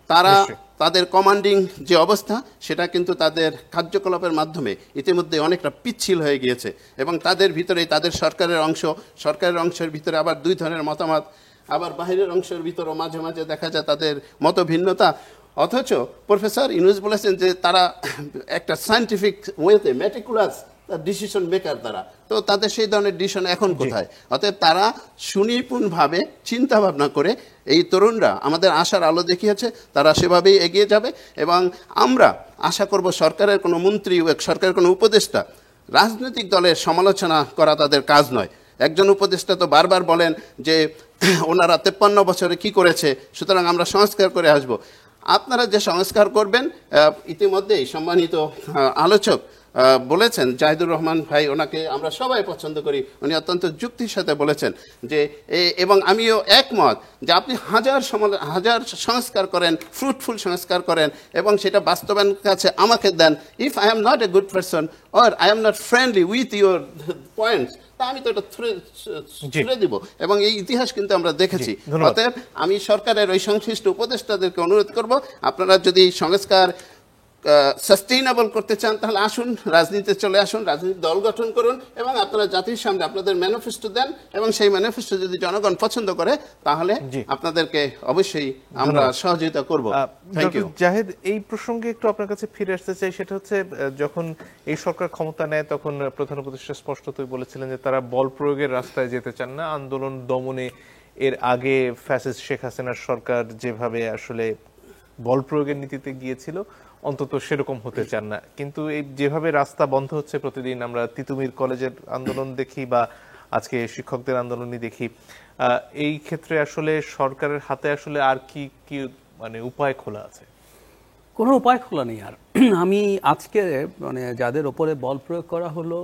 তারা তাদের কমান্ডিং যে অবস্থা, সেটা কিন্তু তাদের কার্যকলাপের মাধ্যমে ইতিমধ্যে অনেকটা পিচ্ছিল হয়ে গিয়েছে। এবং তাদের ভিতরে তাদের সরকারের অংশের ভিতরে আবার দুই ধরনের মতামত, আবার বাইরের অংশের ভিতরেও মাঝে মাঝে দেখা যায় তাদের মত ভিন্নতা। অথচ প্রফেসর ইউনূস বলেছেন যে তারা একটা সায়েন্টিফিক ওয়েতে ম্যাটিকুলাস ডিসিশন মেকার তারা, তো তাদের সেই ধরনের ডিসিশন এখন কোথায়? অতএব তারা সুনিপুণভাবে চিন্তা ভাবনা করে, এই তরুণরা আমাদের আশার আলো দেখিয়েছে, তারা সেভাবেই এগিয়ে যাবে। এবং আমরা আশা করব সরকারের কোনো মন্ত্রী, সরকারের কোনো উপদেষ্টা রাজনৈতিক দলের সমালোচনা করা তাদের কাজ নয়। একজন উপদেষ্টা তো বারবার বলেন যে ওনারা 53 বছরে কি করেছে, সুতরাং আমরা সংস্কার করে আসব। আপনারা যে সংস্কার করবেন, ইতিমধ্যেই সম্মানিত আলোচক বলেছেন, জাহিদুর রহমান ভাই, ওনাকে আমরা সবাই পছন্দ করি, উনি অত্যন্ত যুক্তির সাথে বলেছেন যে এবং আমিও একমত যে আপনি হাজার সংস্কার করেন, ফ্রুটফুল সংস্কার করেন এবং সেটা বাস্তবায়নের কাছে আমাকে দেন। If I am not a good person or I am not friendly with your points, তা আমি তো এটা ছুড়ে দিব। এবং এই ইতিহাস কিন্তু আমরা দেখেছি। অতএব আমি সরকারের ওই সংশ্লিষ্ট উপদেষ্টাদেরকে অনুরোধ করব, আপনারা যদি সংস্কার সাস্টেইনেবল করতে চান, তাহলে আসুন, রাজনীতিতে চলে আসুন, রাজনৈতিক দল গঠন করুন এবং আপনারা জাতির সামনে আপনাদের ম্যানিফেস্টো দেন। এবং সেই ম্যানিফেস্টো যদি জনগণ পছন্দ করে, তাহলে আপনাদেরকে অবশ্যই আমরা সহযোগিতা করব। Thank you. জাহেদ, এই প্রসঙ্গে একটু আপনার কাছে ফিরে আসতে চাই। সেটা হচ্ছে, যখন এই সরকার ক্ষমতা নেয়, তখন প্রধান উপদেষ্টা স্পষ্টতই বলেছিলেন যে তারা বল প্রয়োগের রাস্তায় যেতে চান না, আন্দোলন দমনে। এর আগে ফ্যাসিস্ট শেখ হাসিনার সরকার যেভাবে আসলে বল প্রয়োগের নীতিতে গিয়েছিল, অন্তত সেরকম হতে চান না। কিন্তু এই যেভাবে রাস্তা বন্ধ হচ্ছে প্রতিদিন, আমরা তিতুমির কলেজের আন্দোলন দেখি বা আজকে শিক্ষকদের আন্দোলনই দেখি, এই ক্ষেত্রে আসলে সরকারের হাতে আসলে আর কি কি মানে উপায় খোলা আছে? কোনো উপায় খোলা নেই আর। আমি আজকে মানে যাদের ওপরে বল প্রয়োগ করা হলো,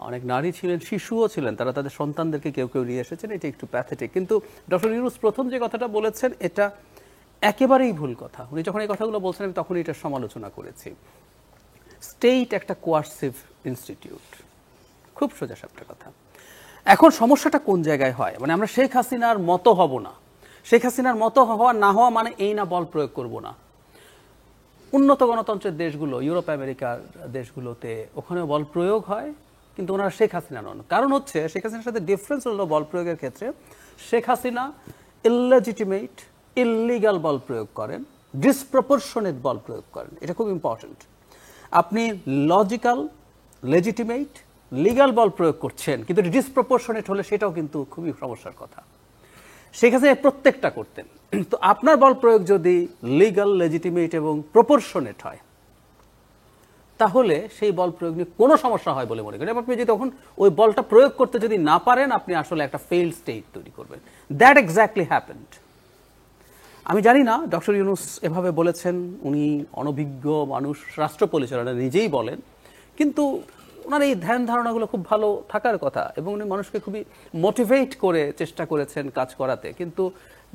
অনেক নারী ছিলেন, শিশুও ছিলেন, তারা তাদের সন্তানদেরকে কেউ কেউ নিয়ে এসেছেন। এটা একটু প্যাথেটিক। কিন্তু ডক্টর ইউনূস প্রথম যে কথাটা বলেছেন, এটা একেবারেই ভুল কথা। উনি যখন এই কথাগুলো বলছেন, আমি তখনই এটা সমালোচনা করেছি। স্টেট একটা কোয়ার্সিভ ইনস্টিটিউট, খুব সোজাসাপটা কথা। এখন সমস্যাটা কোন জায়গায় হয়, মানে আমরা শেখ হাসিনার মতো হব না। শেখ হাসিনার মতো হওয়া না হওয়া মানে এই না বল প্রয়োগ করব না। উন্নত গণতন্ত্রের দেশগুলো, ইউরোপ আমেরিকার দেশগুলোতে, ওখানেও বল প্রয়োগ হয়, কিন্তু ওনারা শেখ হাসিনা নন। কারণ হচ্ছে, শেখ হাসিনার সাথে ডিফারেন্স হলো বল প্রয়োগের ক্ষেত্রে, শেখ হাসিনা ইললেজিটিমেট, ইললিগাল বল প্রয়োগ করেন, ডিসপ্রপোর্শনেট বল প্রয়োগ করেন। এটা খুব ইম্পর্টেন্ট। আপনি লজিক্যাল, লেজিটিমেট, লিগাল বল প্রয়োগ করছেন, কিন্তু ডিসপ্রপোর্শনেট হলে সেটাও কিন্তু খুবই সমস্যার কথা। শেখ হাসিনা প্রত্যেকটা করতেন। তো আপনার বল প্রয়োগ যদি লিগাল, লেজিটিমেট এবং প্রপোর্শনেট হয়, তাহলে সেই বল প্রয়োগ নিয়ে কোনো সমস্যা হয় বলে মনে করেন। আপনি যদি তখন ওই বলটা প্রয়োগ করতে যদি না পারেন, আপনি আসলে একটা ফেইল্ড স্টেট তৈরি করবেন। That exactly happened. আমি জানি না ডক্টর ইউনূস এভাবে বলেছেন, উনি অনভিজ্ঞ মানুষ, রাষ্ট্র পরিচালনা নিজেই বলেন, কিন্তু ওনার এই ধ্যান ধারণাগুলো খুব ভালো থাকার কথা এবং উনি মানুষকে খুবই মোটিভেট করে চেষ্টা করেছেন কাজ করাতে। কিন্তু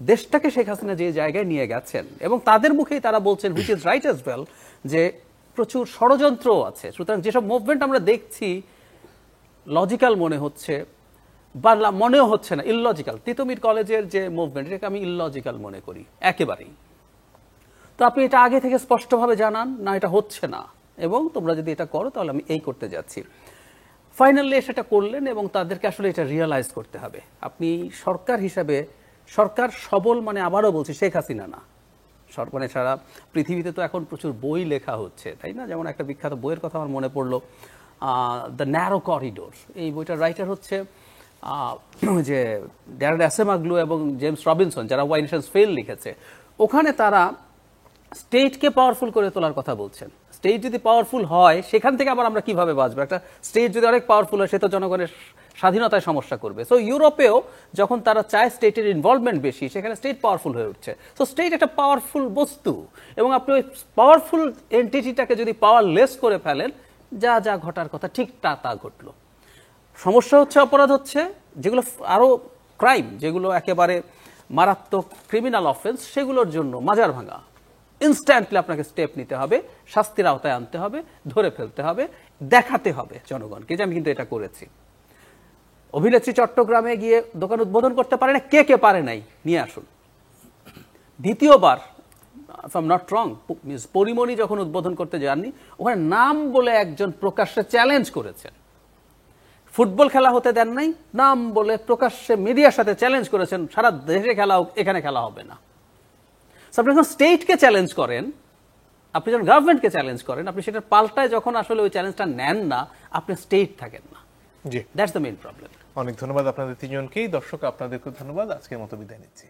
দেশটাকে শেখ হাসিনা যে জায়গায় নিয়ে গেছেন এবং তাদের মুখেই তারা বলছেন, which is right as well, যে প্রচুর ষড়যন্ত্র আছে। সুতরাং যেসব মুভমেন্ট আমরা দেখছি লজিক্যাল মনে হচ্ছে বা মনেও হচ্ছে না, ইললজিক্যাল। তিতুমির কলেজের যে মুভমেন্ট, এটাকে আমি ইললজিক্যাল মনে করি একেবারেই। তো আপনি এটা আগে থেকে স্পষ্টভাবে জানান না এটা হচ্ছে না, এবং তোমরা যদি এটা করো তাহলে আমি এই করতে যাচ্ছি। ফাইনালি সেটা করলেন এবং তাদেরকে আসলে এটা রিয়েলাইজ করতে হবে। আপনি সরকার হিসাবে, সরকার সবল মানে আবারও বলছি শেখ হাসিনা না, মানে সারা পৃথিবীতে তো এখন প্রচুর বই লেখা হচ্ছে, তাই না? যেমন একটা বিখ্যাত বইয়ের কথা আমার মনে পড়লো, দ্য ন্যারো করিডোর। এই বইটার রাইটার হচ্ছে যে ড্যারেন অ্যাসেমাগ্লু এবং জেমস রবিনসন, যারা ওয়াই নেশনস ফেল লিখেছে। ওখানে তারা স্টেটকে পাওয়ারফুল করে তোলার কথা বলছেন। স্টেট যদি পাওয়ারফুল হয়, সেখান থেকে আবার আমরা কিভাবে বাঁচবো? একটা স্টেট যদি অনেক পাওয়ারফুল হয়, সে তো জনগণের স্বাধীনতায় সমস্যা করবে। সো ইউরোপেও যখন তারা চায় স্টেটের ইনভলভমেন্ট বেশি, সেখানে স্টেট পাওয়ারফুল হয়ে উঠছে। সো স্টেট একটা পাওয়ারফুল বস্তু, এবং আপনি ওই পাওয়ারফুল এন্টিটিটাকে যদি পাওয়ারলেস করে ফেলেন, যা যা ঘটার কথা ঠিক তা ঘটলো। সমস্যা হচ্ছে, অপরাধ হচ্ছে যেগুলো আরো ক্রাইম, যেগুলো একেবারে মারাত্মক ক্রিমিনাল অফেন্স, সেগুলোর জন্য মাজার ভাঙা, ইনস্ট্যান্টলি আপনাকে স্টেপ নিতে হবে, শাস্তির আওতায় আনতে হবে, ধরে ফেলতে হবে, দেখাতে হবে জনগণকে যে আমি কিন্তু এটা করেছি। অভিনেত্রী চট্টগ্রামে গিয়ে দোকান উদ্বোধন করতে পারে না, কে কে পারে নাই নিয়ে আসুন। দ্বিতীয়বার, if I am not wrong, Pori Moni যখন উদ্বোধন করতে যাননি, ওখানে নাম বলে একজন প্রকাশ্যে চ্যালেঞ্জ করেছেন। ফুটবল খেলা হতে দেন নাই, নাম বলে প্রকাশ্যে মিডিয়ার সাথে চ্যালেঞ্জ করেছেন, সারা দেশে খেলা হোক, এখানে খেলা হবে না। আপনি যখন স্টেটকে চ্যালেঞ্জ করেন, আপনি যখন গভর্নমেন্টকে চ্যালেঞ্জ করেন, আপনি সেটার পাল্টায় যখন আসলে ওই চ্যালেঞ্জটা নেন না, আপনি স্টেট থাকেন না। জি, দ্যাটস দ্য মেইন প্রবলেম। অনেক ধন্যবাদ আপনাদের তিনজনকেই। দর্শক, আপনাদেরকে ধন্যবাদ। আজকের মতো বিদায় নিচ্ছি।